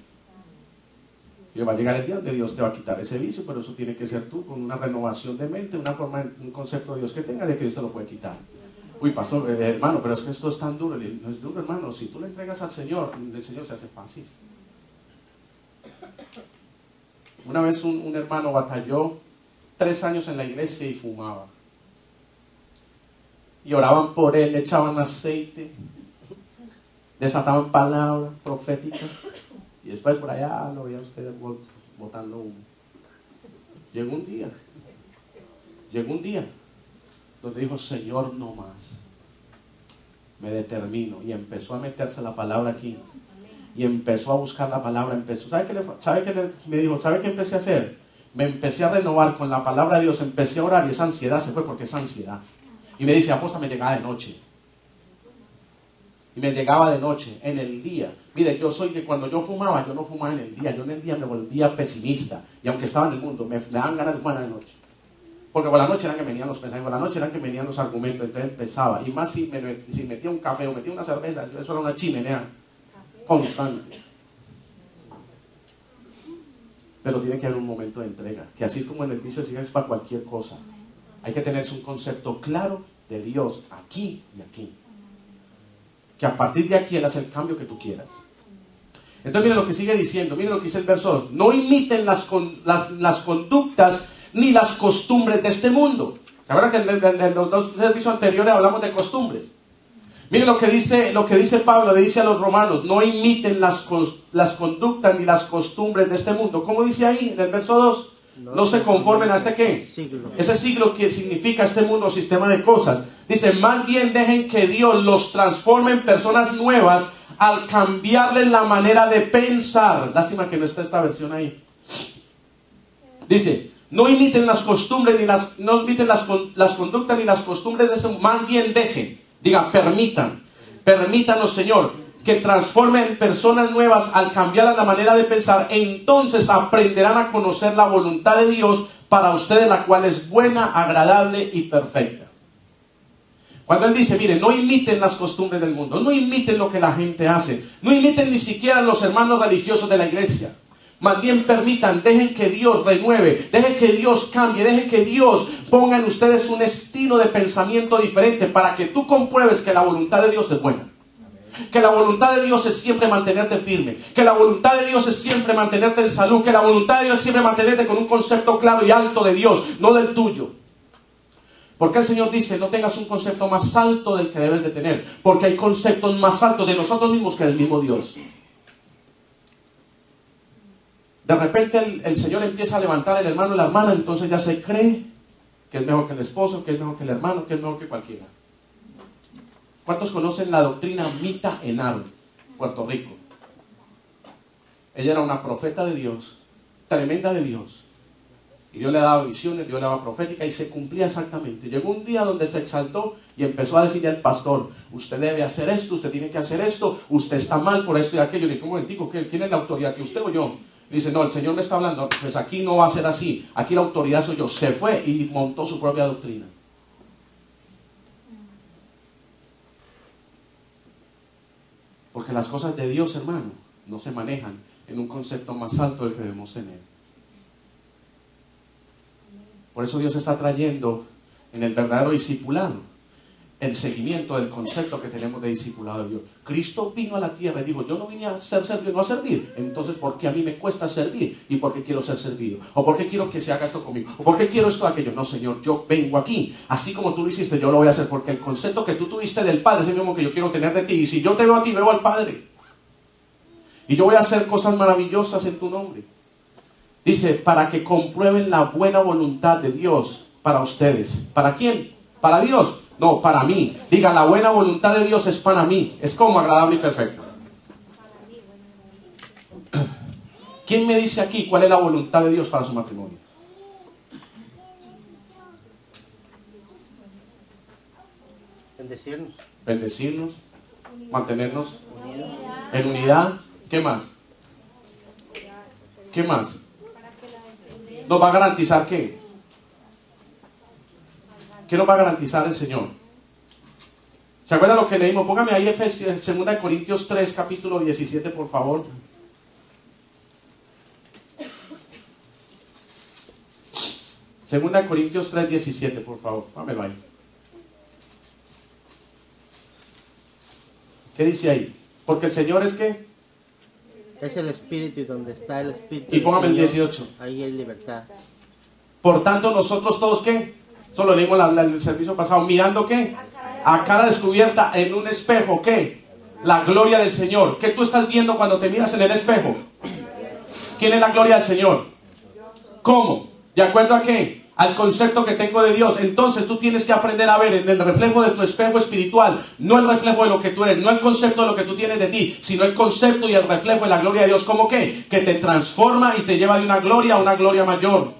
Y va a llegar el día donde Dios te va a quitar ese vicio, pero eso tiene que ser tú, con una renovación de mente, una forma, un concepto de Dios que tenga, de que Dios te lo puede quitar. Uy, pastor, hermano, pero es que esto es tan duro. No es duro, hermano. Si tú le entregas al Señor, el Señor se hace fácil. Una vez un hermano batalló 3 años en la iglesia y fumaba. Y oraban por él, le echaban aceite, desataban palabras proféticas. Y después por allá lo veía usted botando humo. Llegó un día donde dijo, Señor, no más. Me determino. Y empezó a meterse la palabra aquí. Y empezó a buscar la palabra. ¿Sabe qué me dijo? ¿Sabe qué empecé a hacer? Me empecé a renovar con la palabra de Dios. Empecé a orar y esa ansiedad se fue porque es ansiedad. Y me dice, apóstol, me llegaba de noche. Y me llegaba de noche, en el día. Mire, yo soy que cuando yo fumaba, yo no fumaba en el día. Yo en el día me volvía pesimista. Y aunque estaba en el mundo, me daban ganas de fumar de noche. Porque por la noche eran que venían los pensamientos, por la noche eran que venían los argumentos. Entonces empezaba. Y más si metía un café o metía una cerveza, eso era una chimenea constante. Pero tiene que haber un momento de entrega. Que así es como en el vicio de cigarros es para cualquier cosa. Hay que tener un concepto claro de Dios aquí y aquí. Que a partir de aquí Él hace el cambio que tú quieras. Entonces miren lo que sigue diciendo, miren lo que dice el verso 2. No imiten las conductas ni las costumbres de este mundo. ¿Se acuerdan que en los 2 servicios anteriores hablamos de costumbres? Miren lo que dice Pablo, le dice a los romanos: no imiten las conductas ni las costumbres de este mundo. ¿Cómo dice ahí en el verso 2? No se conformen a este ¿qué? Siglo. Ese siglo que significa este mundo, sistema de cosas. Dice, más bien dejen que Dios los transforme en personas nuevas al cambiarles la manera de pensar. Lástima que no está esta versión ahí. Dice, no imiten las costumbres, no imiten las conductas ni las costumbres de ese mundo. Más bien dejen, diga, permítanos, Señor, que transformen personas nuevas al cambiar la manera de pensar. Entonces aprenderán a conocer la voluntad de Dios para ustedes, la cual es buena, agradable y perfecta. Cuando él dice, miren, no imiten las costumbres del mundo, no imiten lo que la gente hace, no imiten ni siquiera los hermanos religiosos de la iglesia. Más bien dejen que Dios renueve, dejen que Dios cambie, dejen que Dios ponga en ustedes un estilo de pensamiento diferente para que tú compruebes que la voluntad de Dios es buena. Que la voluntad de Dios es siempre mantenerte firme, que la voluntad de Dios es siempre mantenerte en salud, que la voluntad de Dios es siempre mantenerte con un concepto claro y alto de Dios, no del tuyo. Porque el Señor dice, no tengas un concepto más alto del que debes de tener, porque hay conceptos más altos de nosotros mismos que del mismo Dios. De repente el Señor empieza a levantar al hermano y la hermana, entonces ya se cree que es mejor que el esposo, que es mejor que el hermano, que es mejor que cualquiera. ¿Cuántos conocen la doctrina Mita Enaro, Puerto Rico? Ella era una profeta de Dios, tremenda de Dios. Y Dios le daba visiones, Dios le daba profética y se cumplía exactamente. Llegó un día donde se exaltó y empezó a decirle al pastor, usted debe hacer esto, usted tiene que hacer esto, usted está mal por esto y aquello. Le dije, un momentico, ¿quién es la autoridad? ¿Que usted o yo? Dice, no, el Señor me está hablando, pues aquí no va a ser así, aquí la autoridad soy yo. Se fue y montó su propia doctrina. Porque las cosas de Dios, hermano, no se manejan en un concepto más alto del que debemos tener. Por eso Dios está trayendo en el verdadero discipulado el seguimiento del concepto que tenemos de discipulado de Dios. Cristo vino a la tierra y dijo, yo no vine a ser servido, no a servir. Entonces, ¿por qué a mí me cuesta servir? ¿Y por qué quiero ser servido? ¿O por qué quiero que se haga esto conmigo? ¿O por qué quiero esto o aquello? No, Señor, yo vengo aquí. Así como tú lo hiciste, yo lo voy a hacer. Porque el concepto que tú tuviste del Padre es el mismo que yo quiero tener de ti. Y si yo te veo a ti, veo al Padre. Y yo voy a hacer cosas maravillosas en tu nombre. Dice, para que comprueben la buena voluntad de Dios para ustedes. ¿Para quién? ¿Para Dios? No, para mí. Diga, la buena voluntad de Dios es para mí. Es como agradable y perfecta. ¿Quién me dice aquí cuál es la voluntad de Dios para su matrimonio? Bendecirnos. Bendecirnos, mantenernos en unidad. ¿Qué más? ¿Qué más? ¿Nos va a garantizar qué? ¿Qué nos va a garantizar el Señor? ¿Se acuerdan lo que leímos? Póngame ahí Efesios, 2 Corintios 3, capítulo 17, por favor. Segunda de Corintios 3, 17, por favor. Pámelo ahí. ¿Qué dice ahí? Porque el Señor es ¿qué? Es el Espíritu, y donde está el Espíritu. Y póngame el Señor, 18. ahí hay libertad. Por tanto, nosotros todos ¿qué? Solo leímos el servicio pasado. Mirando ¿qué? A cara descubierta en un espejo ¿qué? La gloria del Señor. ¿Qué tú estás viendo cuando te miras en el espejo? ¿Quién es la gloria del Señor? ¿Cómo? ¿De acuerdo a qué? Al concepto que tengo de Dios. Entonces tú tienes que aprender a ver en el reflejo de tu espejo espiritual, no el reflejo de lo que tú eres, no el concepto de lo que tú tienes de ti, sino el concepto y el reflejo de la gloria de Dios. ¿Cómo qué? Que te transforma y te lleva de una gloria a una gloria mayor.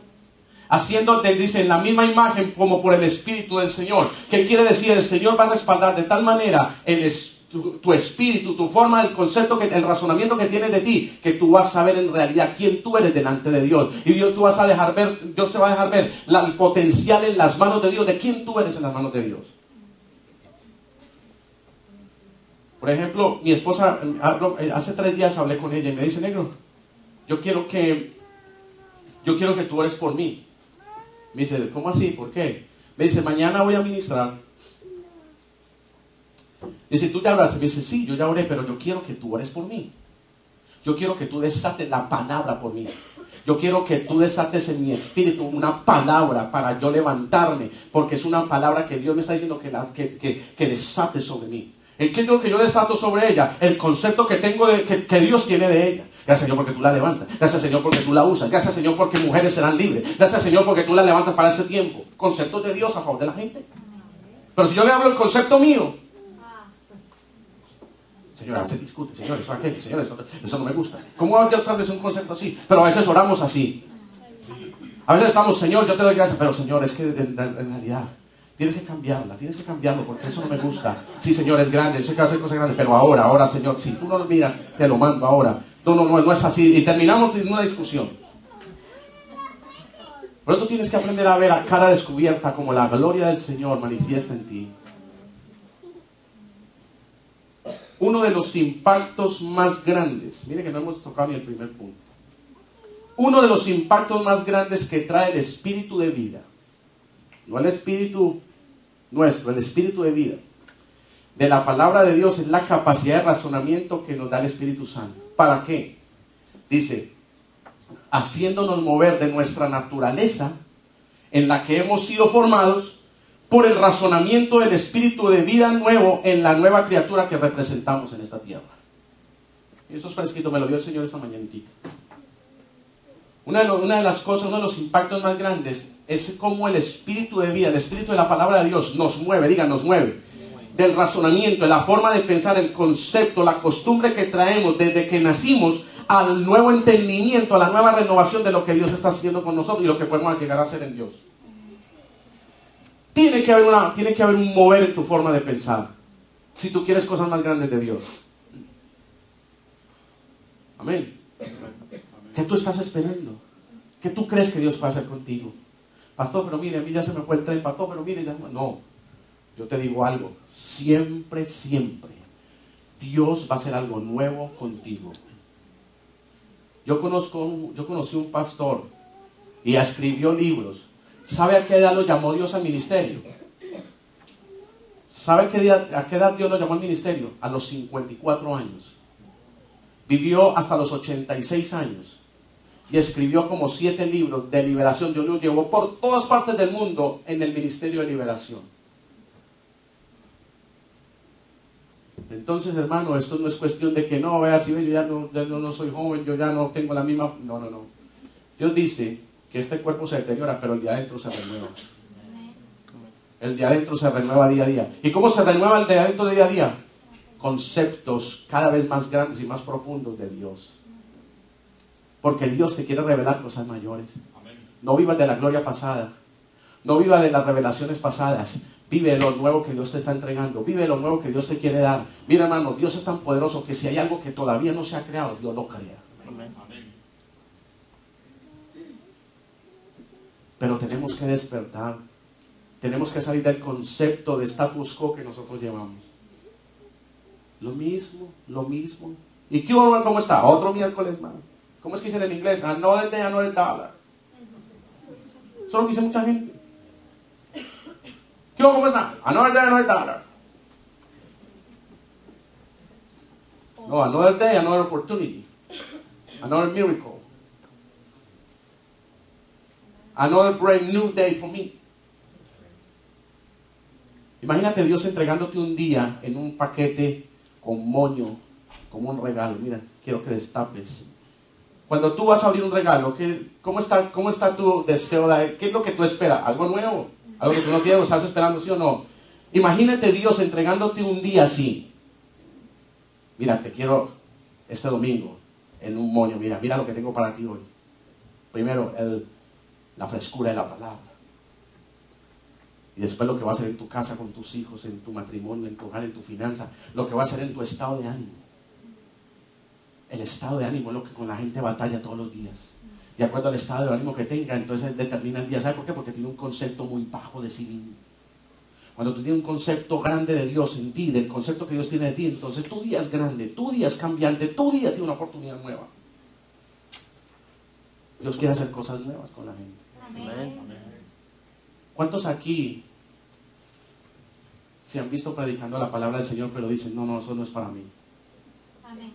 Haciendo, dice, en la misma imagen como por el Espíritu del Señor. ¿Qué quiere decir? El Señor va a respaldar de tal manera tu espíritu, tu forma, el concepto, el razonamiento que tienes de ti, que tú vas a ver en realidad quién tú eres delante de Dios. Y Dios se va a dejar ver el potencial en las manos de Dios, de quién tú eres en las manos de Dios. Por ejemplo, mi esposa, hace 3 días hablé con ella y me dice, negro, yo quiero que tú ores por mí. Me dice, ¿cómo así? ¿Por qué? Me dice, mañana voy a ministrar. Dice, ¿tú ya oraste? Me dice, sí, yo ya oré, pero yo quiero que tú ores por mí. Yo quiero que tú desates la palabra por mí. Yo quiero que tú desates en mi espíritu una palabra para yo levantarme, porque es una palabra que Dios me está diciendo que desate sobre mí. ¿Qué es lo que yo desato sobre ella? El concepto que tengo de que Dios tiene de ella. Gracias, Señor, porque tú la levantas. Gracias, Señor, porque tú la usas. Gracias, Señor, porque mujeres serán libres. Gracias, Señor, porque tú la levantas para ese tiempo. Conceptos de Dios a favor de la gente. Pero si yo le hablo el concepto mío, Señor, a veces discute, Señor, eso aquello, Señor, eso no me gusta. ¿Cómo va a otra vez un concepto así? Pero a veces oramos así. A veces estamos, Señor, yo te doy gracias, pero Señor, es que en realidad tienes que cambiarlo, porque eso no me gusta. Sí, Señor, es grande, yo sé que va a hacer cosas grandes, pero ahora, Señor, si tú no lo miras, te lo mando ahora. No es así. Y terminamos en una discusión. Pero tú tienes que aprender a ver a cara descubierta como la gloria del Señor manifiesta en ti. Uno de los impactos más grandes, mire que no hemos tocado ni el primer punto. Uno de los impactos más grandes que trae el espíritu de vida, no el espíritu nuestro, el espíritu de vida, de la palabra de Dios es la capacidad de razonamiento que nos da el Espíritu Santo. ¿Para qué? Dice, haciéndonos mover de nuestra naturaleza en la que hemos sido formados por el razonamiento del espíritu de vida nuevo en la nueva criatura que representamos en esta tierra. Y eso es fresquito, me lo dio el Señor esta mañanita. Una de las cosas, uno de los impactos más grandes es cómo el espíritu de vida, el espíritu de la palabra de Dios nos mueve, nos mueve del razonamiento, de la forma de pensar, el concepto, la costumbre que traemos desde que nacimos al nuevo entendimiento, a la nueva renovación de lo que Dios está haciendo con nosotros y lo que podemos llegar a hacer en Dios. Tiene que haber un mover en tu forma de pensar si tú quieres cosas más grandes de Dios. Amén. ¿Qué tú estás esperando? ¿Qué tú crees que Dios puede hacer contigo? Pastor, pero mire, a mí ya se me fue el tren. Pastor, pero mire, ya no. Yo te digo algo. Siempre Dios va a hacer algo nuevo contigo. Yo conocí un pastor y escribió libros. ¿Sabe a qué edad lo llamó Dios al ministerio? ¿Sabe a qué edad Dios lo llamó al ministerio? A los 54 años. Vivió hasta los 86 años. Y escribió como 7 libros de liberación. Dios lo llevó por todas partes del mundo en el ministerio de liberación. Entonces, hermano, esto no es cuestión de que no, vea, si yo ya no soy joven, yo ya no tengo la misma... No. Dios dice que este cuerpo se deteriora, pero el de adentro se renueva. El de adentro se renueva día a día. ¿Y cómo se renueva el de adentro día a día? Conceptos cada vez más grandes y más profundos de Dios. Porque Dios te quiere revelar cosas mayores. No vivas de la gloria pasada. No vivas de las revelaciones pasadas. Vive lo nuevo que Dios te está entregando. Vive lo nuevo que Dios te quiere dar. Mira, hermano, Dios es tan poderoso que si hay algo que todavía no se ha creado, Dios lo crea. Amén. Pero tenemos que despertar. Tenemos que salir del concepto de status quo que nosotros llevamos. Lo mismo. ¿Y qué horror? ¿Cómo está? Otro miércoles más. ¿Cómo es que dicen en inglés? Another day, another dollar. Eso es lo que dice mucha gente. ¿Qué horror? ¿Cómo está? Another day, another dollar. No, another day, another opportunity. Another miracle. Another brand new day for me. Imagínate Dios entregándote un día en un paquete con moño, como un regalo. Mira, quiero que destapes. Cuando tú vas a abrir un regalo, ¿cómo está tu deseo? ¿Qué es lo que tú esperas? ¿Algo nuevo? ¿Algo que tú no tienes o estás esperando, sí o no? Imagínate Dios entregándote un día así. Mira, te quiero este domingo en un moño. Mira lo que tengo para ti hoy. Primero, la frescura de la palabra. Y después lo que va a hacer en tu casa con tus hijos, en tu matrimonio, en tu hogar, en tu finanza. Lo que va a hacer en tu estado de ánimo. El estado de ánimo es lo que con la gente batalla todos los días. De acuerdo al estado de ánimo que tenga, entonces determina el día. ¿Sabe por qué? Porque tiene un concepto muy bajo de sí mismo. Cuando tú tienes un concepto grande de Dios en ti, del concepto que Dios tiene de ti, entonces tu día es grande, tu día es cambiante, tu día tiene una oportunidad nueva. Dios quiere hacer cosas nuevas con la gente. Amén. ¿Cuántos aquí se han visto predicando la palabra del Señor, pero dicen, no, eso no es para mí? Amén.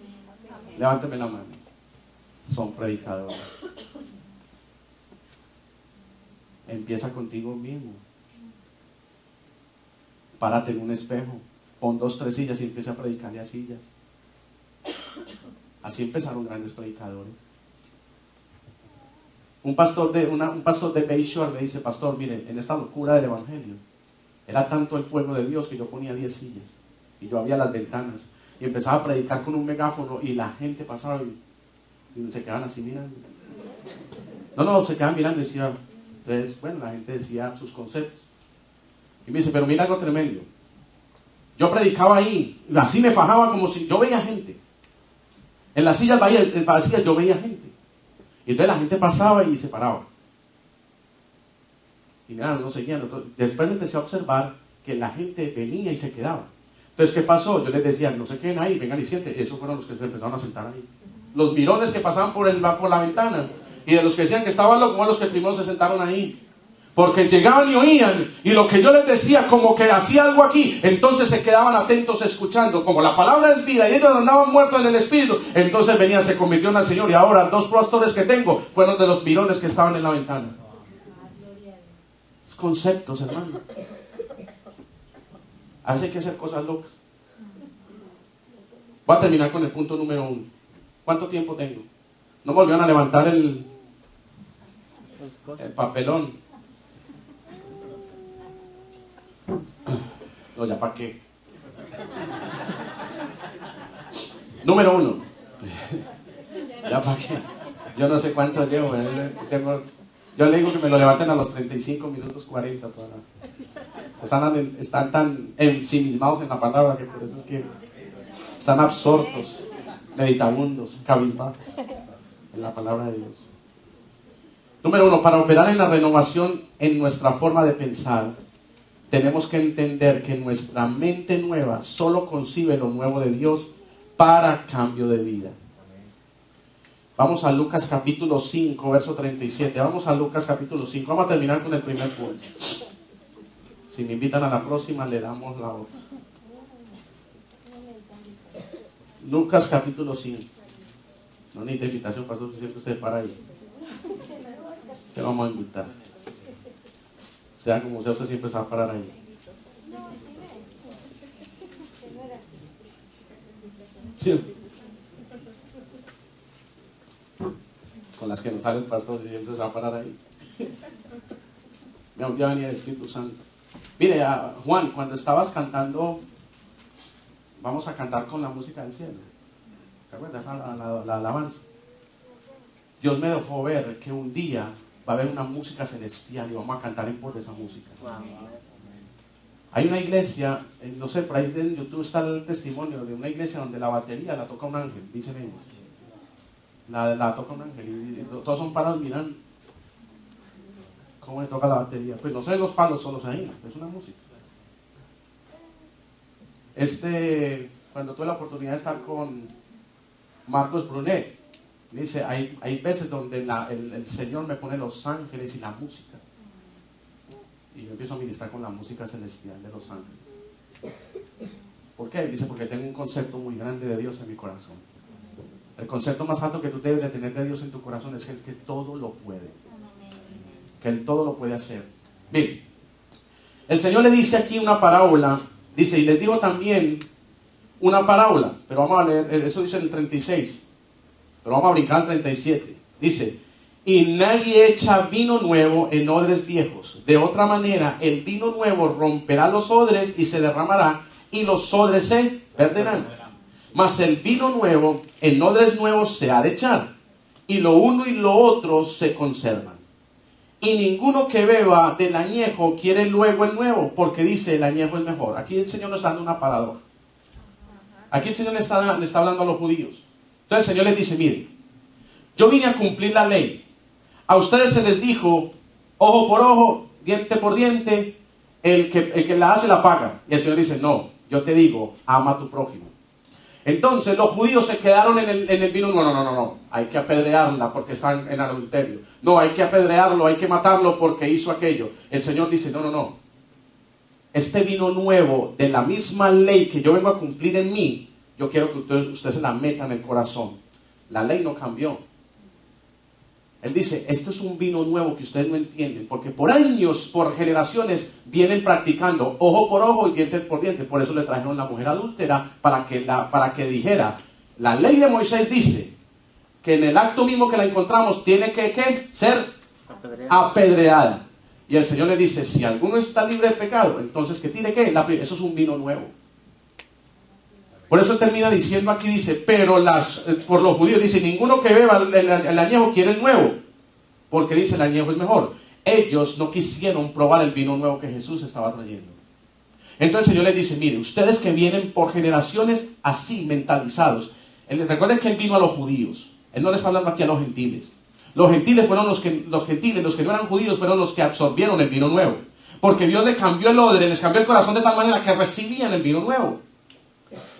Levánteme la mano. Son predicadores. Empieza contigo mismo. Párate en un espejo. Pon 2, 3 sillas y empieza a predicarle a sillas. Así empezaron grandes predicadores. Un pastor de Bayshore me dice: pastor, miren, en esta locura del evangelio, era tanto el fuego de Dios que yo ponía 10 sillas y yo abría las ventanas y empezaba a predicar con un megáfono y la gente pasaba y se quedaban así mirando. No, se quedaban mirando y decía, entonces, bueno, la gente decía sus conceptos. Y me dice: pero mira algo tremendo. Yo predicaba ahí, y así me fajaba como si yo veía gente. En las sillas vacías yo veía gente. Y entonces la gente pasaba y se paraba. Y nada, no seguían. Después empecé a observar que la gente venía y se quedaba. Entonces, ¿qué pasó? Yo les decía: no se queden ahí, vengan y sienten. Esos fueron los que se empezaron a sentar ahí. Los mirones que pasaban por la ventana. Y de los que decían que estaban locos, los que primero se sentaron ahí. Porque llegaban y oían, y lo que yo les decía como que hacía algo aquí, entonces se quedaban atentos escuchando. Como la palabra es vida y ellos andaban muertos en el espíritu, entonces venía, se convirtió en el Señor. Y ahora 2 pastores que tengo fueron de los mirones que estaban en la ventana. Conceptos, hermano. A veces hay que hacer cosas locas. Voy a terminar con el punto número 1. ¿Cuánto tiempo tengo? No volvieron a levantar el papelón. No, ya para qué. Número 1. Ya para qué. Yo no sé cuánto llevo. Yo le digo que me lo levanten a los 35 minutos 40 están tan ensimismados en la palabra que por eso es que están absortos, meditabundos, cabizbajos en la palabra de Dios. Número 1, para operar en la renovación en nuestra forma de pensar, tenemos que entender que nuestra mente nueva solo concibe lo nuevo de Dios para cambio de vida. Vamos a Lucas capítulo 5, verso 37. Vamos a Lucas capítulo 5. Vamos a terminar con el primer punto. Si me invitan a la próxima, le damos la otra. Lucas capítulo 5. No necesita invitación, pastor, siempre usted para ahí. Te vamos a invitar. Sea como sea, usted siempre se va a parar ahí. Sí. Con las que nos sale el pastor, siempre se va a parar ahí. Un día venía el Espíritu Santo. Mire, Juan, cuando estabas cantando, vamos a cantar con la música del cielo. ¿Te acuerdas? La alabanza. Dios me dejó ver que un día va a haber una música celestial y vamos a cantar en pos de esa música. Hay una iglesia, no sé, por ahí en YouTube está el testimonio de una iglesia donde la batería la toca un ángel, dicen ellos. La toca un ángel y todos son parados mirando cómo le toca la batería. Pues no sé los palos solos ahí, es una música. Cuando tuve la oportunidad de estar con Marcos Brunet, dice, hay veces donde el Señor me pone los ángeles y la música. Y yo empiezo a ministrar con la música celestial de los ángeles. ¿Por qué? Dice, porque tengo un concepto muy grande de Dios en mi corazón. El concepto más alto que tú debes de tener de Dios en tu corazón es que Él todo lo puede. Que Él todo lo puede hacer. Bien, el Señor le dice aquí una parábola. Dice, y les digo también una parábola. Pero vamos a leer, eso dice en el 36. Pero vamos a brincar al 37. Dice, y nadie echa vino nuevo en odres viejos. De otra manera, el vino nuevo romperá los odres y se derramará, y los odres se perderán. Mas el vino nuevo en odres nuevos se ha de echar, y lo uno y lo otro se conservan. Y ninguno que beba del añejo quiere luego el nuevo, porque dice el añejo es mejor. Aquí el Señor nos está dando una paradoja. Aquí el Señor le está hablando a los judíos. Entonces el Señor les dice, miren, yo vine a cumplir la ley. A ustedes se les dijo, ojo por ojo, diente por diente, el que la hace la paga. Y el Señor dice, no, yo te digo, ama a tu prójimo. Entonces los judíos se quedaron en el vino. No, hay que apedrearla porque está en adulterio. No, hay que apedrearlo, hay que matarlo porque hizo aquello. El Señor dice, no. Este vino nuevo de la misma ley que yo vengo a cumplir en mí, yo quiero que usted se la meta en el corazón. La ley no cambió. Él dice, esto es un vino nuevo que ustedes no entienden, porque por años, por generaciones, vienen practicando ojo por ojo y diente por diente. Por eso le trajeron la mujer adúltera, para que dijera, la ley de Moisés dice que en el acto mismo que la encontramos tiene que ser apedreada. Y el Señor le dice, si alguno está libre de pecado, entonces que tire ¿qué? Eso es un vino nuevo. Por eso él termina diciendo aquí, dice, pero por los judíos, dice, ninguno que beba el añejo quiere el nuevo, porque dice, el añejo es mejor. Ellos no quisieron probar el vino nuevo que Jesús estaba trayendo. Entonces el Señor les dice, mire, ustedes que vienen por generaciones así, mentalizados, recuerden que él vino a los judíos, él no les está hablando aquí a los gentiles. Los gentiles fueron los gentiles, los que no eran judíos, fueron los que absorbieron el vino nuevo. Porque Dios les cambió el odre, les cambió el corazón de tal manera que recibían el vino nuevo.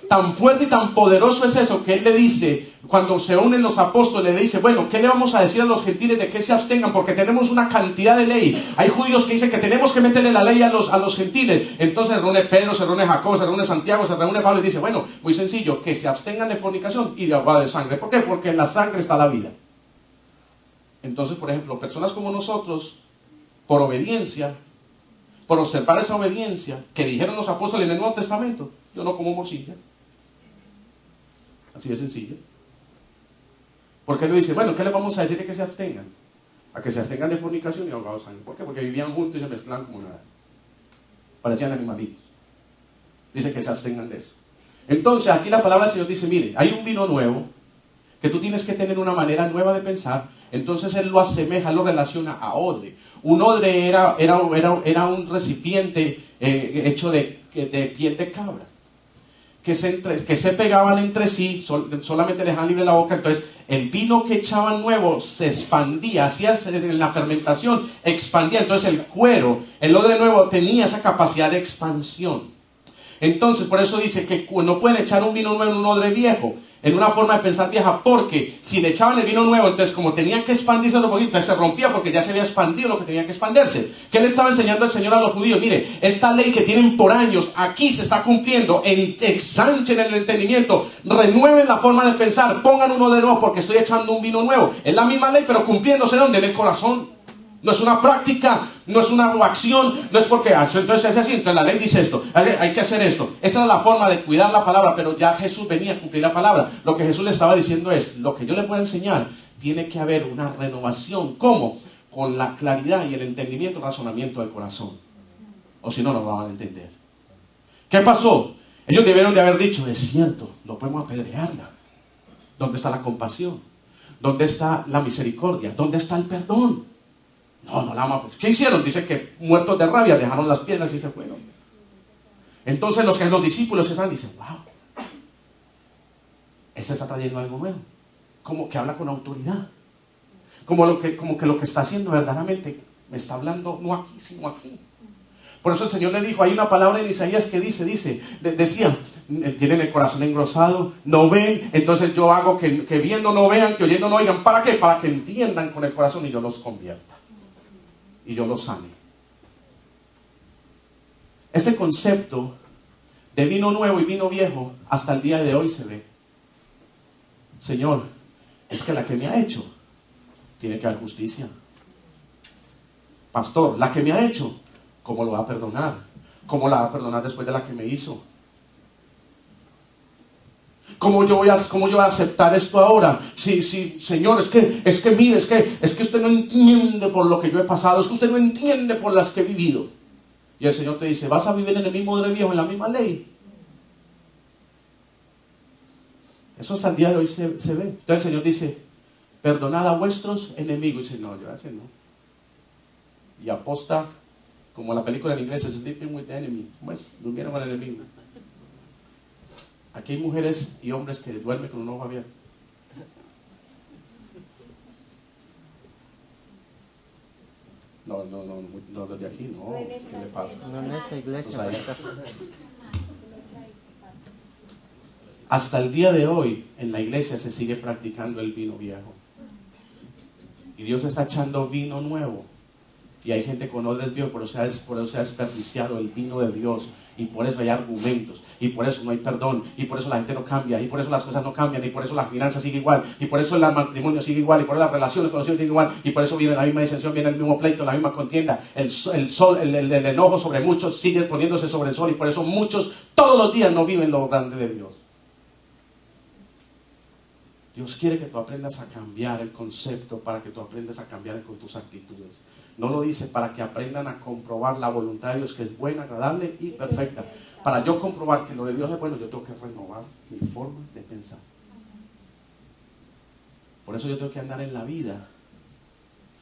Tan fuerte y tan poderoso es eso que él le dice, cuando se unen los apóstoles, le dice, bueno, ¿qué le vamos a decir a los gentiles de que se abstengan? Porque tenemos una cantidad de ley. Hay judíos que dicen que tenemos que meterle la ley a los gentiles. Entonces se reúne Pedro, se reúne Jacob, se reúne Santiago, se reúne Pablo y dice, bueno, muy sencillo, que se abstengan de fornicación y de agua de sangre. ¿Por qué? Porque en la sangre está la vida. Entonces, por ejemplo, personas como nosotros, por obediencia, por observar esa obediencia que dijeron los apóstoles en el Nuevo Testamento, yo no como morcilla. Así de sencillo. Porque él le dice, bueno, ¿qué le vamos a decir de que se abstengan? A que se abstengan de fornicación y ahogado de sangre. ¿Por qué? Porque vivían juntos y se mezclaban como nada. Parecían animalitos. Dice que se abstengan de eso. Entonces, aquí la palabra del Señor dice, mire, hay un vino nuevo, que tú tienes que tener una manera nueva de pensar. Entonces él lo asemeja, lo relaciona a odre. Un odre era un recipiente hecho de piel de cabra, que se pegaban entre sí, solamente dejaban libre la boca. Entonces el vino que echaban nuevo se expandía, hacía en la fermentación, expandía. Entonces el cuero, el odre nuevo tenía esa capacidad de expansión. Entonces por eso dice que no pueden echar un vino nuevo en un odre viejo, en una forma de pensar vieja, porque si le echaban el vino nuevo, entonces como tenían que expandirse otro poquito, entonces se rompía porque ya se había expandido lo que tenía que expandirse. ¿Qué le estaba enseñando el Señor a los judíos? Mire, esta ley que tienen por años, aquí se está cumpliendo, ensanchen el entendimiento, renueven la forma de pensar, pongan uno de nuevo porque estoy echando un vino nuevo. Es la misma ley, pero cumpliéndose ¿dónde? En el corazón. No es una práctica, no es una acción, no es porque entonces se hace así, entonces la ley dice esto, hay que hacer esto. Esa es la forma de cuidar la palabra, pero ya Jesús venía a cumplir la palabra. Lo que Jesús le estaba diciendo es, lo que yo le puedo enseñar, tiene que haber una renovación. ¿Cómo? Con la claridad y el entendimiento, el razonamiento del corazón. O si no, no lo van a entender. ¿Qué pasó? Ellos debieron de haber dicho, es cierto, no podemos apedrearla. ¿Dónde está la compasión? ¿Dónde está la misericordia? ¿Dónde está el perdón? No la amamos. ¿Qué hicieron? Dice que muertos de rabia dejaron las piedras y se fueron. Entonces los discípulos están dicen, wow, ese está trayendo algo nuevo. Como que habla con autoridad. Como que lo que está haciendo verdaderamente me está hablando no aquí, sino aquí. Por eso el Señor le dijo, hay una palabra en Isaías que decía, tienen el corazón engrosado, no ven, entonces yo hago que viendo no vean, que oyendo no oigan. ¿Para qué? Para que entiendan con el corazón y yo los convierta. Y yo los sane. Este concepto de vino nuevo y vino viejo hasta el día de hoy se ve. Señor, es que la que me ha hecho tiene que haber justicia. Pastor, la que me ha hecho, ¿cómo lo va a perdonar? ¿Cómo la va a perdonar después de la que me hizo? ¿Cómo yo voy a aceptar esto ahora? Sí, Señor, es que mire, es que usted no entiende por lo que yo he pasado, es que usted no entiende por las que he vivido. Y el Señor te dice, ¿vas a vivir en el mismo odre viejo, en la misma ley? Eso hasta el día de hoy se ve. Entonces el Señor dice, perdonad a vuestros enemigos. Y dice, no, yo así no. Y aposta, como la película en inglés, Sleeping with the Enemy. ¿Cómo es? Durmieron con el enemigo. Aquí hay mujeres y hombres que duermen con un ojo abierto. No, de aquí no. ¿Qué le pasa? No en esta iglesia. Pues hasta el día de hoy, en la iglesia se sigue practicando el vino viejo. Y Dios está echando vino nuevo Y hay gente que no desvió, por eso se ha desperdiciado el vino de Dios. Y por eso hay argumentos. Y por eso no hay perdón. Y por eso la gente no cambia. Y por eso las cosas no cambian. Y por eso la finanza sigue igual. Y por eso el matrimonio sigue igual. Y por eso las relaciones con los hijos siguen igual. Y por eso viene la misma disensión, viene el mismo pleito, la misma contienda. El enojo sobre muchos sigue poniéndose sobre el sol. Y por eso muchos todos los días no viven lo grande de Dios. Dios quiere que tú aprendas a cambiar el concepto, para que tú aprendas a cambiar con tus actitudes. No lo dice para que aprendan a comprobar la voluntad de Dios, que es buena, agradable y perfecta. Para yo comprobar que lo de Dios es bueno, yo tengo que renovar mi forma de pensar. Por eso yo tengo que andar en la vida.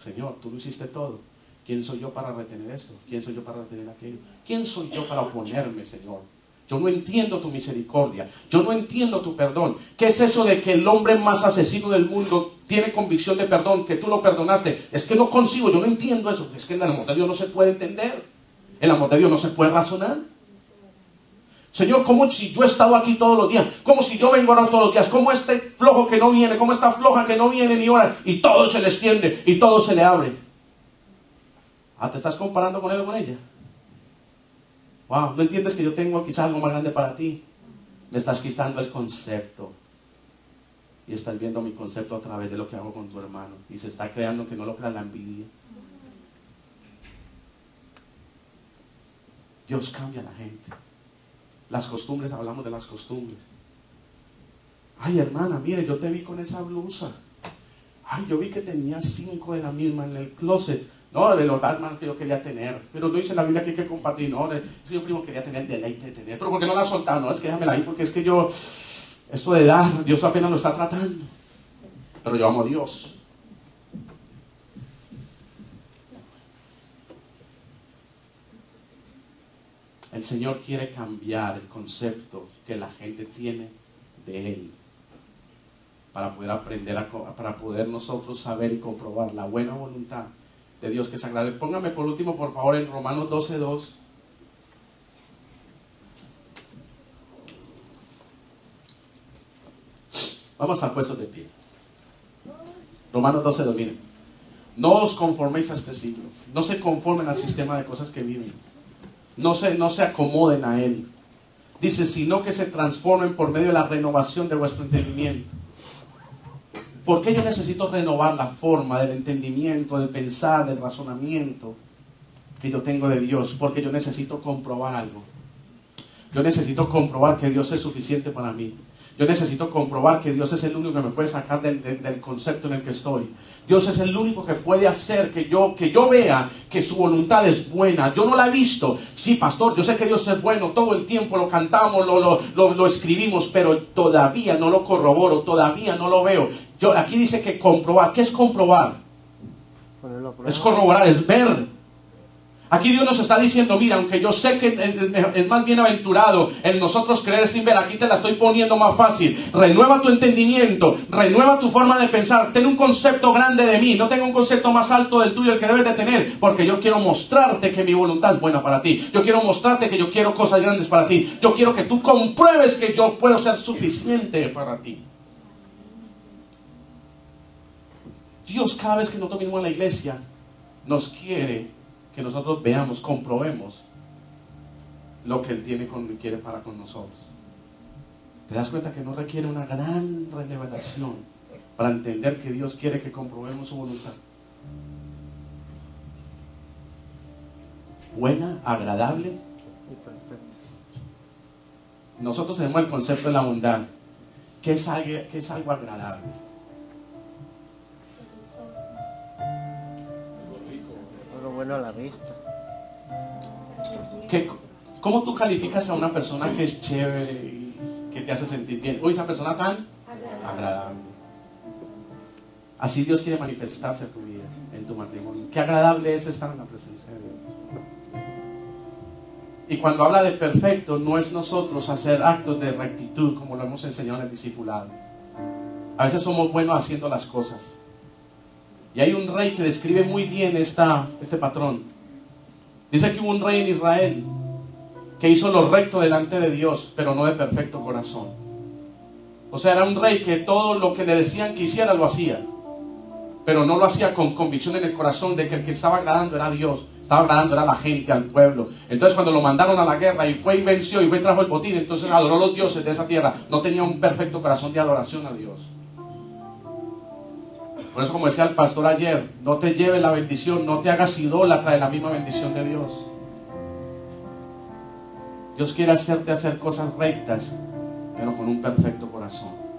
Señor, tú lo hiciste todo. ¿Quién soy yo para retener esto? ¿Quién soy yo para retener aquello? ¿Quién soy yo para oponerme, Señor? Yo no entiendo tu misericordia. Yo no entiendo tu perdón. ¿Qué es eso de que el hombre más asesino del mundo tiene convicción de perdón, que tú lo perdonaste? Es que no consigo, yo no entiendo eso. Es que el amor de Dios no se puede entender. El amor de Dios no se puede razonar. Señor, como si yo he estado aquí todos los días, como si yo vengo a orar todos los días, como este flojo que no viene, como esta floja que no viene ni ora, y todo se le extiende y todo se le abre. ¿Te estás comparando con él o con ella? Wow, ¿no entiendes que yo tengo quizás algo más grande para ti? Me estás quitando el concepto. Y estás viendo mi concepto a través de lo que hago con tu hermano. Y se está creando, que no lo crea, la envidia. Dios cambia a la gente. Las costumbres, hablamos de las costumbres. Ay, hermana, mire, yo te vi con esa blusa. Ay, yo vi que tenías 5 de la misma en el closet. No, de los hermanos que yo quería tener. Pero no dice la Biblia que hay que compartir. No, es que yo primo quería tener deleite de tener. Pero ¿por qué no la has soltado? No, es que déjamela ahí, porque es que yo, eso de dar, Dios apenas lo está tratando. Pero yo amo a Dios. El Señor quiere cambiar el concepto que la gente tiene de Él, para poder aprender, para poder nosotros saber y comprobar la buena voluntad de Dios, que es agradable. Póngame por último, por favor, en Romanos 12:2. Vamos a estar puestos de pie. Romanos 12:2, miren. No os conforméis a este siglo. No se conformen al sistema de cosas que viven. No se acomoden a él. Dice, sino que se transformen por medio de la renovación de vuestro entendimiento. ¿Por qué yo necesito renovar la forma del entendimiento, del pensar, del razonamiento que yo tengo de Dios? Porque yo necesito comprobar algo. Yo necesito comprobar que Dios es suficiente para mí. Yo necesito comprobar que Dios es el único que me puede sacar del concepto en el que estoy. Dios es el único que puede hacer que yo vea que su voluntad es buena. Yo no la he visto. Sí, pastor, yo sé que Dios es bueno. Todo el tiempo lo cantamos, lo escribimos, pero todavía no lo corroboro, todavía no lo veo. Aquí dice que comprobar. ¿Qué es comprobar? Es corroborar, es ver. Aquí Dios nos está diciendo, mira, aunque yo sé que es más bienaventurado en nosotros creer sin ver, aquí te la estoy poniendo más fácil. Renueva tu entendimiento, renueva tu forma de pensar, ten un concepto grande de mí, no tengo un concepto más alto del tuyo el que debes de tener, porque yo quiero mostrarte que mi voluntad es buena para ti. Yo quiero mostrarte que yo quiero cosas grandes para ti. Yo quiero que tú compruebes que yo puedo ser suficiente para ti. Dios, cada vez que nosotros venimos a la iglesia, nos quiere que nosotros veamos, comprobemos lo que Él quiere para con nosotros. ¿Te das cuenta que no requiere una gran revelación para entender que Dios quiere que comprobemos su voluntad? Buena, agradable. Nosotros tenemos el concepto de la bondad. ¿Qué es algo agradable? Bueno a la vista. ¿Cómo tú calificas a una persona que es chévere y que te hace sentir bien? Uy, esa persona tan agradable. Así Dios quiere manifestarse en tu vida, en tu matrimonio. Qué agradable es estar en la presencia de Dios. Y cuando habla de perfecto, no es nosotros hacer actos de rectitud como lo hemos enseñado en el discipulado. A veces somos buenos haciendo las cosas. Y hay un rey que describe muy bien este patrón. Dice que hubo un rey en Israel que hizo lo recto delante de Dios, pero no de perfecto corazón. O sea, era un rey que todo lo que le decían que hiciera lo hacía. pero no lo hacía con convicción en el corazón de que el que estaba agradando era Dios, estaba agradando era la gente, al pueblo. Entonces cuando lo mandaron a la guerra y fue y venció y fue y trajo el botín, entonces adoró a los dioses de esa tierra, no tenía un perfecto corazón de adoración a Dios. Por eso, como decía el pastor ayer, no te lleve la bendición, no te hagas idólatra de la misma bendición de Dios. Dios quiere hacerte hacer cosas rectas, pero con un perfecto corazón.